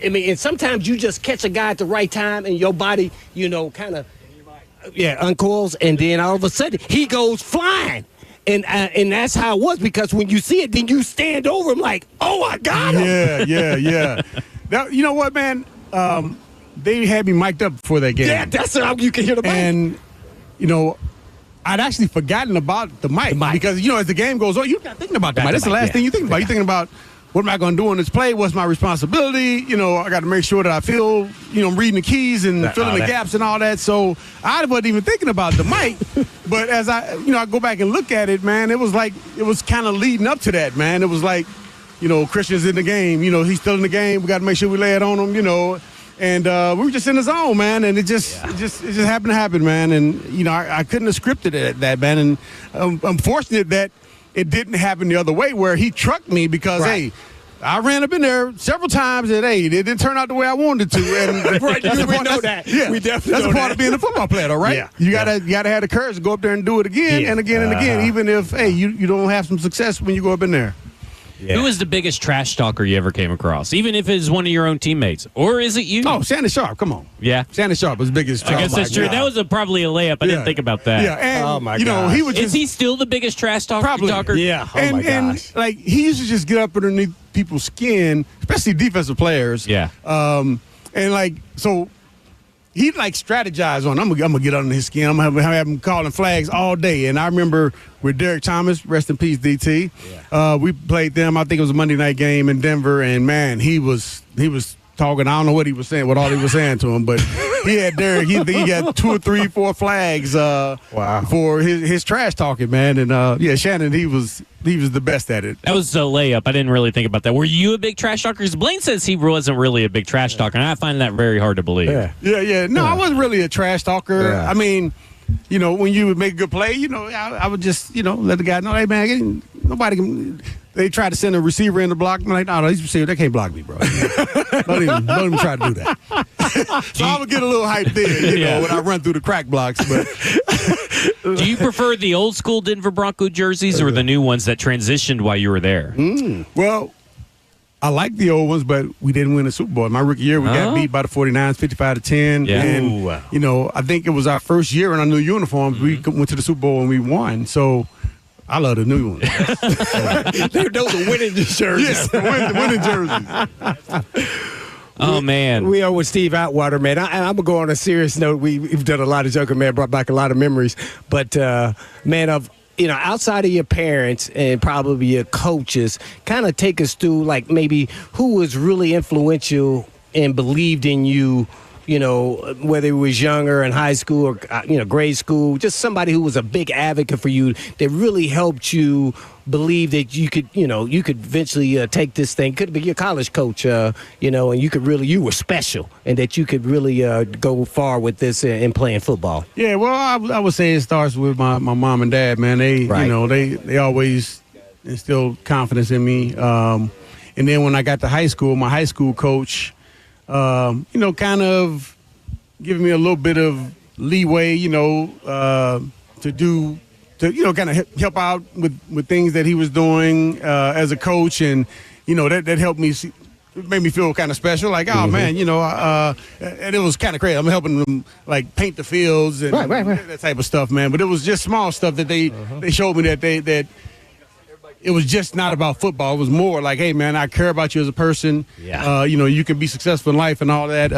C: And sometimes you just catch a guy at the right time and your body, kind of, uncoils, and then all of a sudden he goes flying. And that's how it was, because when you see it, then you stand over him like, oh, I got him.
G: Yeah. Now, you know what, man? They had me mic'd up before that game.
C: Yeah, that's how you can hear the mic.
G: And, I'd actually forgotten about the mic. Because, as the game goes on, you're not thinking about the mic. That's the last thing you think about. You're thinking about, what am I going to do on this play? What's my responsibility? I got to make sure that I feel, I'm reading the keys and filling the gaps and all that. So I wasn't even thinking about the mic. But as I go back and look at it, man, it was kind of leading up to that, man. It was like, Christian's in the game. He's still in the game. We got to make sure we lay it on him, And we were just in the zone, man, and it just happened to happen, man. And I couldn't have scripted it that, man. And I'm fortunate that it didn't happen the other way, where he trucked me because hey, I ran up in there several times, and hey, it didn't turn out the way I wanted it to. And
C: we know that.
G: Yeah,
C: we definitely
G: that's
C: know
G: a part
C: that.
G: of being a football player, though, right?
C: Yeah.
G: You gotta have the courage to go up there and do it again and again and again, even if you don't have some success when you go up in there.
B: Yeah. Who was the biggest trash talker you ever came across? Even if it's one of your own teammates, or is it you?
G: Oh, Shannon Sharp, come on.
B: Yeah,
G: Shannon Sharp was the biggest trash
B: I guess that's true.
G: talker.
B: That was probably a layup. I didn't think about that.
G: Yeah, and
C: oh my gosh.
G: he was just,
B: is he still the biggest trash talker?
G: Probably.
C: Yeah. Oh
G: and,
C: my gosh.
G: And like he used to just get up underneath people's skin, especially defensive players.
B: Yeah.
G: And like so. He'd like strategize on. I'm gonna get under his skin. I'm gonna have him calling flags all day. And I remember with Derek Thomas, rest in peace, DT.
C: Yeah.
G: We played them. I think it was a Monday night game in Denver. And man, he was talking. I don't know what he was saying, what all he was saying to him, but he had Derek. He got 2 or 3, 4 flags. For his trash talking, man. And Shannon, he was the best at it.
B: That was a layup. I didn't really think about that. Were you a big trash talker? Because Blaine says he wasn't really a big trash talker, and I find that very hard to believe.
G: Yeah. No, I wasn't really a trash talker.
C: Yeah.
G: I mean, when you would make a good play, I would just, let the guy know, hey, man, nobody can. They try to send a receiver in the block. I'm like, no, these receivers, they can't block me, bro. don't even try to do that. So I would get a little hype there, when I run through the crack blocks. But
B: do you prefer the old school Denver Bronco jerseys or the new ones that transitioned while you were there?
G: Well, I like the old ones, but we didn't win the Super Bowl. My rookie year, we got beat by the 49ers, 55-10.
B: Yeah.
G: And, I think it was our first year in our new uniforms. We went to the Super Bowl and we won. So I love the new ones.
C: Those are winning jerseys.
G: Yeah, winning jerseys.
B: Oh, man.
C: We are with Steve Atwater, man. I'm going to go on a serious note. We've done a lot of joking, man, brought back a lot of memories. But, man, outside of your parents and probably your coaches, kind of take us through, like, maybe who was really influential and believed in you, whether it was younger in high school or, grade school, just somebody who was a big advocate for you that really helped you believe that you could eventually take this thing. Could be your college coach, and you were special and that you could really go far with this in playing football.
G: Yeah, well, I would say it starts with my mom and dad, man. They, they always instilled confidence in me. And then when I got to high school, my high school coach, kind of giving me a little bit of leeway, to kind of help out with things that he was doing as a coach. And, that helped me made me feel kind of special. Like, oh, man, and it was kind of crazy. I'm helping them, like, paint the fields and that type of stuff, man. But it was just small stuff that they showed me that it was just not about football. It was more like, hey, man, I care about you as a person.
C: Yeah.
G: You can be successful in life and all that.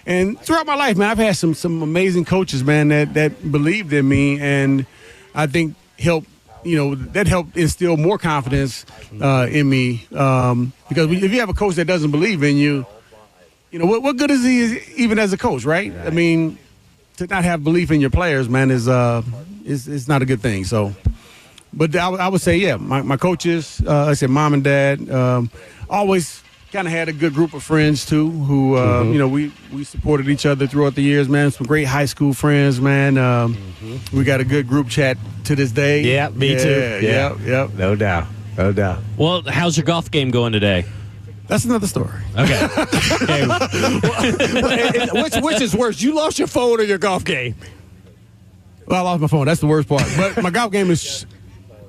G: And throughout my life, man, I've had some amazing coaches, man, that believed in me, and I think helped instill more confidence in me. Because if you have a coach that doesn't believe in you, what good is he even as a coach, right? I mean, to not have belief in your players, man, is not a good thing. So. But I would say, yeah, my coaches, I said mom and dad, always kind of had a good group of friends, too, who, we supported each other throughout the years, man. Some great high school friends, man. We got a good group chat to this day.
C: Yeah, me too.
G: Yeah.
C: No doubt.
B: Well, how's your golf game going today?
G: That's another story.
B: Okay.
C: Which is worse, you lost your phone or your golf game?
G: Well, I lost my phone. That's the worst part. But my golf game is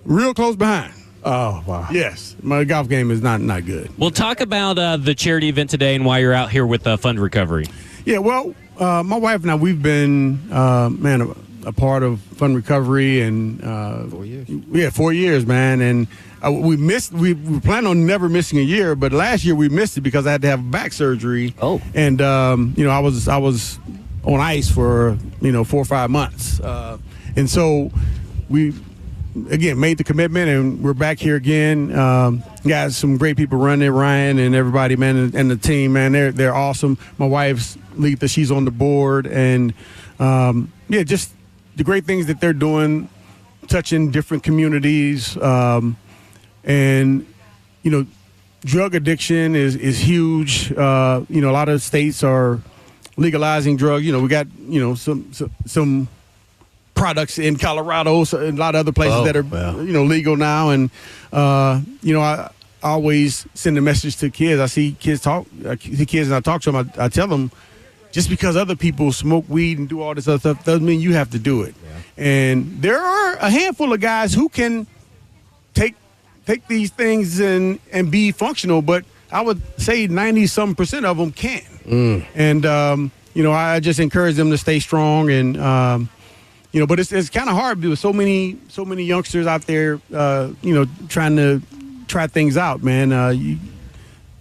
G: real close behind.
C: Oh, wow.
G: Yes, my golf game is not good.
B: Well, talk about the charity event today and why you're out here with Fund Recovery.
G: Yeah, well, my wife and I, we've been, a part of Fund Recovery and
C: 4 years.
G: Yeah, 4 years, man. And we planned on never missing a year, but last year we missed it because I had to have back surgery.
C: Oh.
G: And I was on ice for 4 or 5 months, and so we. Again, made the commitment, and we're back here again. Got some great people running it, Ryan and everybody, man, and the team, man. They're awesome. My wife's Letha, she's on the board, and just the great things that they're doing, touching different communities, and drug addiction is huge. A lot of states are legalizing drugs. We got some products in Colorado, so a lot of other places that are legal now. And I always send a message to kids. I see kids and I talk to them. I tell them, just because other people smoke weed and do all this other stuff doesn't mean you have to do it. Yeah. And there are a handful of guys who can take these things and be functional, but I would say 90% of them can't. And I just encourage them to stay strong. And but it's kind of hard with so many youngsters out there, trying to try things out, man. You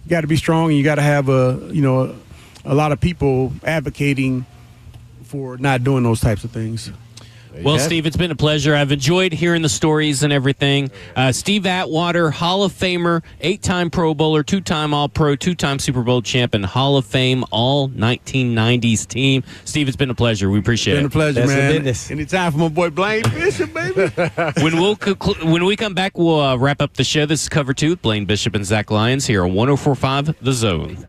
G: got to be strong, and you got to have a lot of people advocating for not doing those types of things.
B: Well, Steve, it's been a pleasure. I've enjoyed hearing the stories and everything. Steve Atwater, Hall of Famer, 8-time Pro Bowler, 2-time All-Pro, 2-time Super Bowl champ, and Hall of Fame all 1990s team. Steve, it's been a pleasure. We appreciate it.
G: It's been a pleasure, man. Anytime for my boy Blaine Bishop, baby.
B: When we come back, we'll wrap up the show. This is Cover 2 with Blaine Bishop and Zach Lyons here on 104.5 The Zone.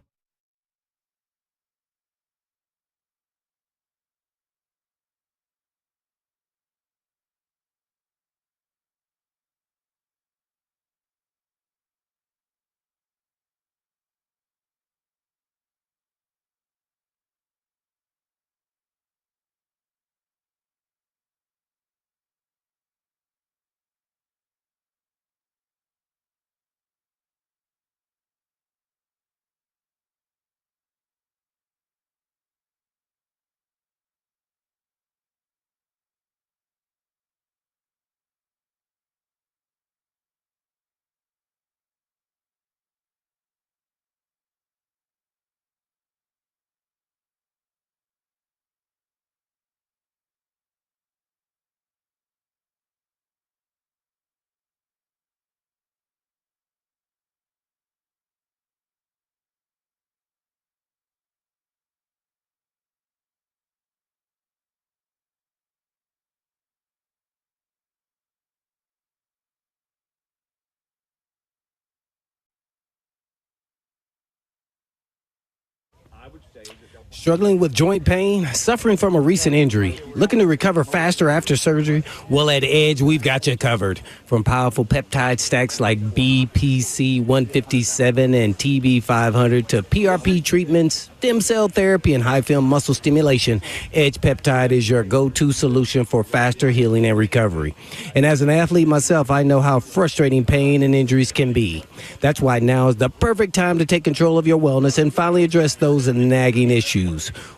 C: Struggling with joint pain, suffering from a recent injury, looking to recover faster after surgery? Well, at Edge, we've got you covered. From powerful peptide stacks like BPC 157 and TB 500 to PRP treatments, stem cell therapy, and high-film muscle stimulation, Edge Peptide is your go-to solution for faster healing and recovery. And as an athlete myself, I know how frustrating pain and injuries can be. That's why now is the perfect time to take control of your wellness and finally address those nagging issues.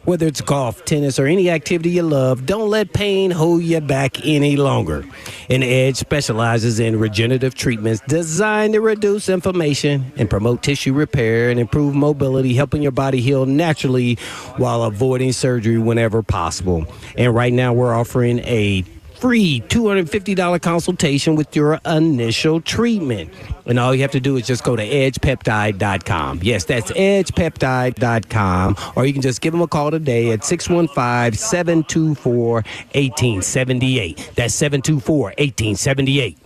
C: Whether it's golf, tennis, or any activity you love, don't let pain hold you back any longer. And Edge specializes in regenerative treatments designed to reduce inflammation and promote tissue repair and improve mobility, helping your body heal naturally while avoiding surgery whenever possible. And right now we're offering a free $250 consultation with your initial treatment. And all you have to do is just go to edgepeptide.com. Yes, that's edgepeptide.com. Or you can just give them a call today at 615-724-1878. That's 724-1878.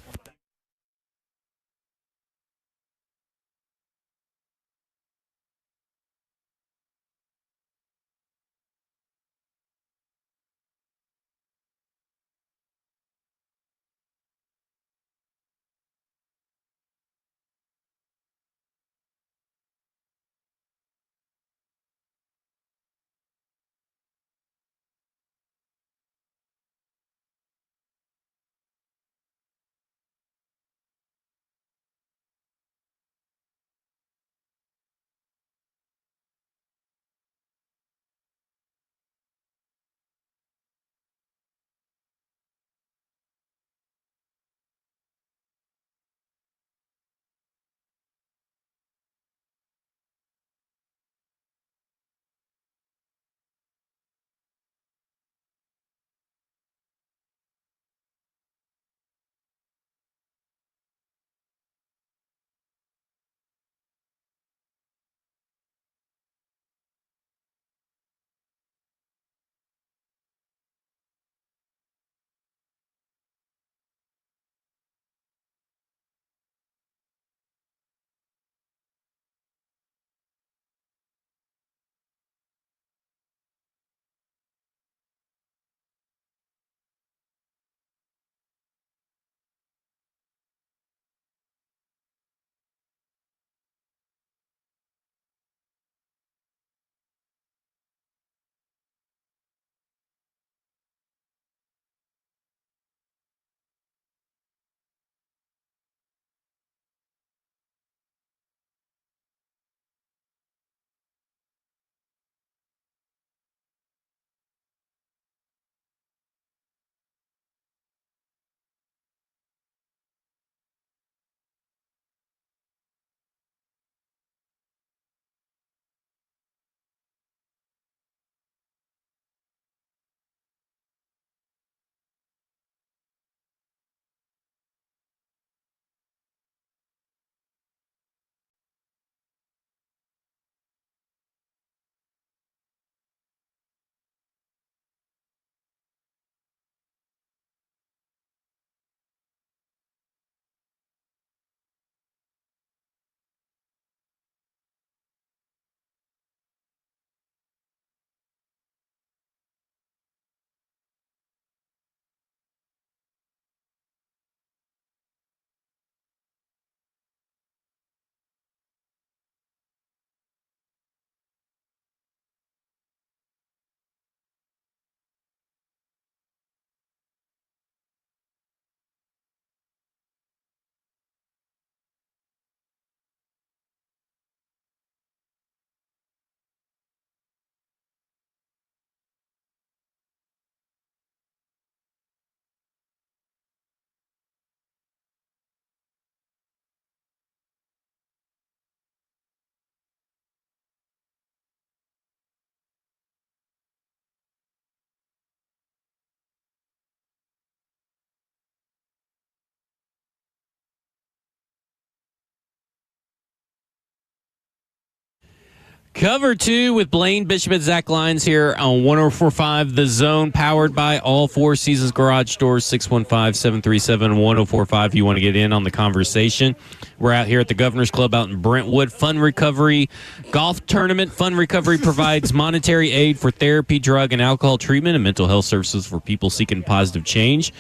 B: Cover 2 with Blaine Bishop and Zach Lyons here on 104.5 The Zone, powered by all Four Seasons Garage Stores, 615-737-1045 if you want to get in on the conversation. We're out here at the Governor's Club out in Brentwood. Fun Recovery Golf Tournament. Fun Recovery provides monetary aid for therapy, drug, and alcohol treatment and mental health services for people seeking positive change.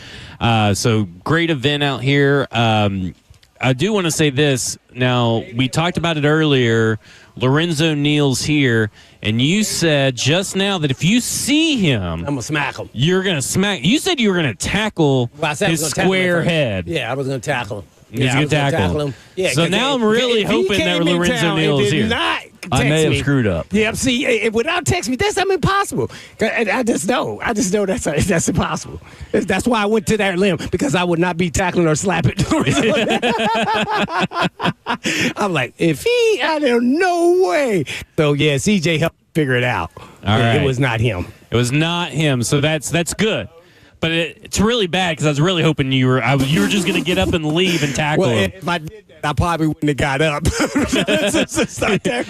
B: So great event out here. I do want to say this. Now, we talked about it earlier. Lorenzo Neal's here, and you said just now that if you see him,
C: I'm going to smack him.
B: You're going to smack. You said you were going to tackle his square head.
C: Yeah, I was going to tackle him.
B: Yeah, I was going to tackle him. Yeah, so now I'm really hoping that Lorenzo Neal is here.
C: I
H: may have screwed up.
C: Yeah, see, without texting me, that's impossible. I just know that's impossible. That's why I went to that limb, because I would not be tackling or slapping. I'm like, I don't, no way. So yeah, CJ helped figure it out.
B: All right.
C: It was not him.
B: It was not him. So that's good. But it's really bad because I was really hoping you were just going to get up and leave and tackle him.
C: If I did that, I probably wouldn't have got up.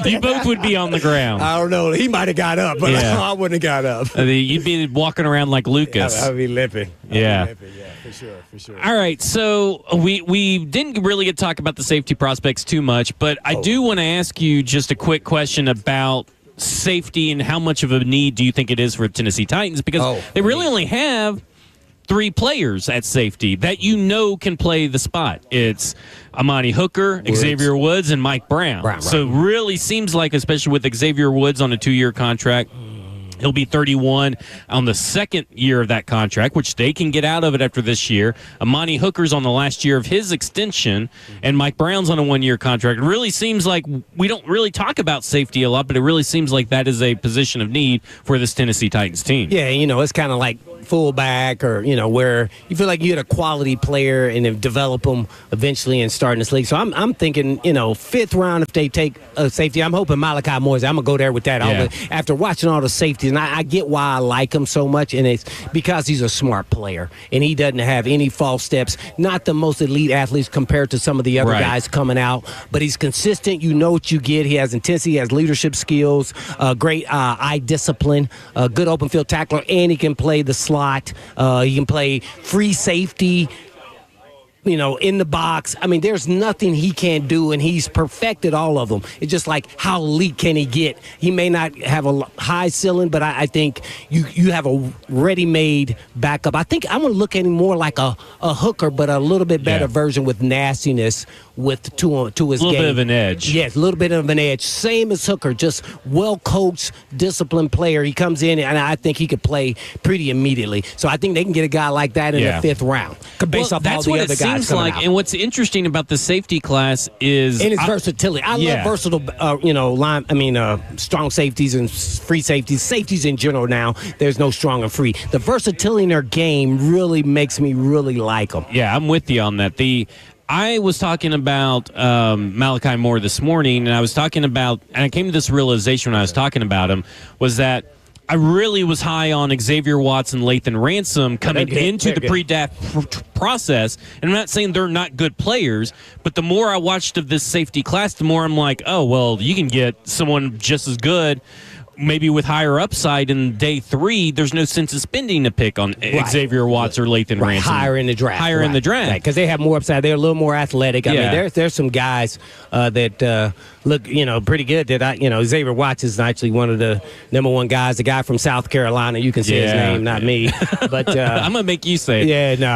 B: You both would be on the ground.
C: I don't know. He might have got up, but yeah. I wouldn't have got up.
B: You'd be walking around like Lucas.
C: I'd be limping.
B: Yeah,
C: for sure.
B: All right, so we didn't really get to talk about the safety prospects too much, but I do want to ask you just a quick question about safety and how much of a need do you think it is for Tennessee Titans, because they really only have 3 players at safety that can play the spot. It's Amani Hooker, Xavier Woods, and Mike Brown. Right. So really seems like, especially with Xavier Woods on a 2-year contract, he'll be 31 on the second year of that contract, which they can get out of it after this year. Amani Hooker's on the last year of his extension, and Mike Brown's on a 1-year contract. It really seems like we don't really talk about safety a lot, but it really seems like that is a position of need for this Tennessee Titans team.
C: Yeah, it's kind of like fullback, or where you feel like you get a quality player and then develop them eventually and start in this league. So I'm thinking 5th round if they take a safety. I'm hoping Malachi Moore. I'm gonna go there with that.
B: Yeah.
C: After watching all the safeties, and I get why I like him so much, and it's because he's a smart player and he doesn't have any false steps. Not the most elite athletes compared to some of the other guys coming out, but he's consistent. You know what you get. He has intensity, he has leadership skills, great eye discipline, good open field tackler, and he can play the slot. He can play free safety, in the box. I mean, there's nothing he can't do, and he's perfected all of them. It's just like, how elite can he get? He may not have a high ceiling, but I think you have a ready-made backup. I think I'm going to look at him more like a hooker, but a little bit better version with nastiness to his game. A
B: little bit of an edge.
C: Yes, a little bit of an edge. Same as Hooker, just well-coached, disciplined player. He comes in, and I think he could play pretty immediately. So I think they can get a guy like that in the 5th round, based off all the other guys.
B: Seems like, and what's interesting about the safety class is
C: its versatility. I love versatile, strong safeties and free safeties in general. Now there's no strong and free. The versatility in their game really makes me really like them.
B: Yeah, I'm with you on that. I was talking about Malachi Moore this morning, and I came to this realization when I was talking about him, was that I really was high on Xavier Watts and Lathan Ransom coming into the pre-draft process. And I'm not saying they're not good players, but the more I watched of this safety class, the more I'm like, oh, well, you can get someone just as good, maybe with higher upside in day 3. There's no sense of spending a pick on Xavier Watts or Lathan Ransom.
C: Higher in the draft.
B: In the draft.
C: Because they have more upside. They're a little more athletic. I mean, there's some guys that look, pretty good. That Xavier Watts is actually one of the number 1 guys. The guy from South Carolina. You can say his name, not me. But
B: I'm gonna make you say it.
C: Yeah, no.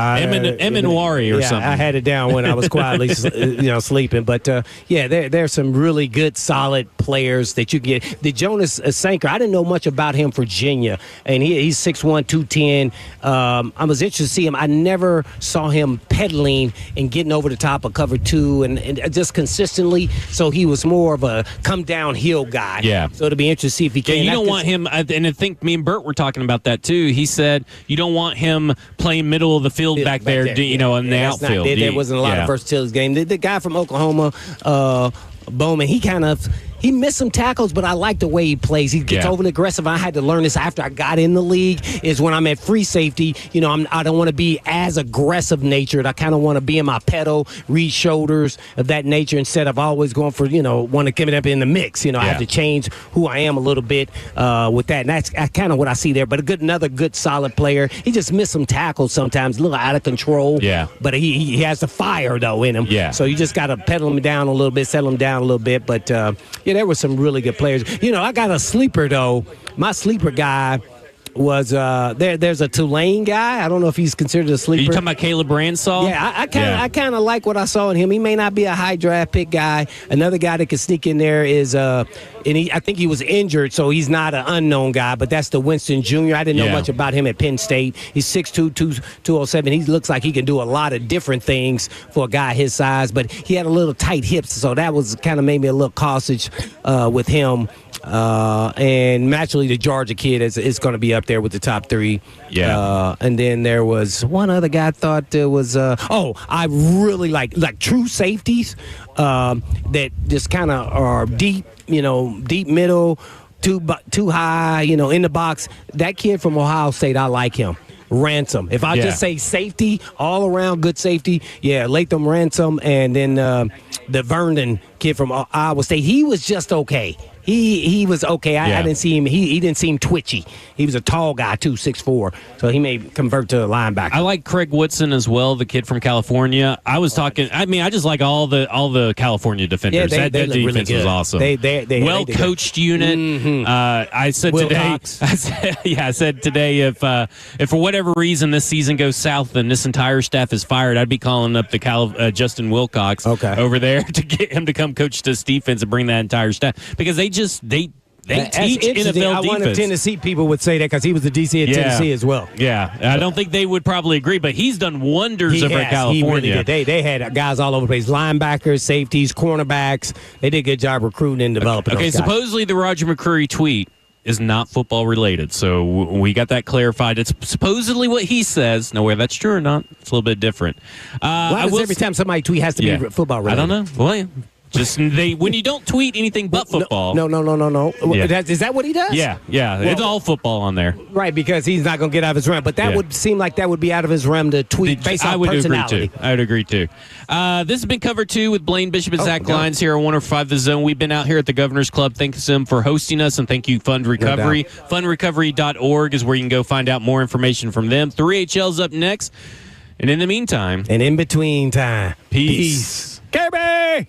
B: Eminwari or something.
C: I had it down when I was quietly, sleeping. But there's some really good, solid players that you can get. The Jonas Sanker, I didn't know much about him, Virginia, and he's 6'1", 210. I was interested to see him. I never saw him pedaling and getting over the top of cover 2 and just consistently. So he was more of a come downhill guy.
B: Yeah.
C: So it'll be interesting to see if he can.
B: Yeah, you don't want him, and I think me and Bert were talking about that too. He said you don't want him playing middle of the field back there, in the outfield.
C: There wasn't a lot of versatility game. The guy from Oklahoma, Bowman, he kind of he missed some tackles, but I like the way he plays. He gets overly aggressive. I had to learn this after I got in the league, is when I'm at free safety, I don't want to be as aggressive natured. I kind of want to be in my pedal, read shoulders of that nature instead of always going for, want to get it up in the mix. I have to change who I am a little bit with that. And that's kind of what I see there. But another good, solid player. He just missed some tackles sometimes, a little out of control.
B: Yeah.
C: But he has the fire, though, in him.
B: Yeah.
C: So you just got to pedal him down a little bit, settle him down a little bit. But, there were some really good players. I got a sleeper, though. My sleeper guy was there's a Tulane guy. I don't know if he's considered a sleeper.
B: Are you talking about Caleb Bransall?
C: Yeah, I kind of like what I saw in him. He may not be a high draft pick guy. Another guy that could sneak in there is I think he was injured, so he's not an unknown guy, but that's the Winston Jr. I didn't know much about him at Penn State. He's 6'2", 207. He looks like he can do a lot of different things for a guy his size, but he had a little tight hips, so that was kind of made me a little cautious with him. And naturally, the Georgia kid is going to be up there with the top three.
B: Yeah.
C: And then there was one other guy I thought was I really like true safeties that just kind of are deep middle, too high, in the box. That kid from Ohio State, I like him. Ransom. If I just say safety, all around good safety, Latham Ransom, and then the Vernon kid from Iowa State, he was just okay. He was okay. I didn't see him. He didn't seem twitchy. He was a tall guy, too, 6'4", so he may convert to a linebacker.
B: I like Craig Woodson as well, the kid from California. I was talking. I mean, I just like all the California defenders.
C: Yeah,
B: that
C: look
B: defense
C: really
B: was awesome.
C: They
B: well coached unit.
C: Mm-hmm.
B: I said
C: Will
B: today.
C: Cox.
B: I said today if for whatever reason this season goes south and this entire staff is fired, I'd be calling up the Justin Wilcox over there to get him to come coach this defense and bring that entire staff, because they teach NFL
C: I wonder if
B: defense.
C: Tennessee people would say that, because he was the DC at Tennessee as well.
B: Yeah, I don't think they would probably agree, but he's done wonders over at California.
C: He really did. They had guys all over the place, linebackers, safeties, cornerbacks. They did a good job recruiting and developing those guys.
B: Supposedly the Roger McCreary tweet is not football related, so we got that clarified. It's supposedly what he says. Now, whether that's true or not, it's a little bit different.
C: Why does every time somebody tweet has to be football related?
B: I don't know. Well, just when you don't tweet anything but football.
C: No.
B: Yeah.
C: Is that what he does?
B: Yeah. It's all football on there.
C: Right, because he's not going to get out of his realm. But that would seem like that would be out of his realm to tweet based on personality.
B: I would agree, too. This has been covered, too, with Blaine Bishop and Zach Lyons here on 105 The Zone. We've been out here at the Governor's Club. Thanks them for hosting us, and thank you, Fund Recovery. Fundrecovery.org is where you can go find out more information from them. 3HL's up next. And in the meantime.
C: And in between time.
B: Peace.
C: KB!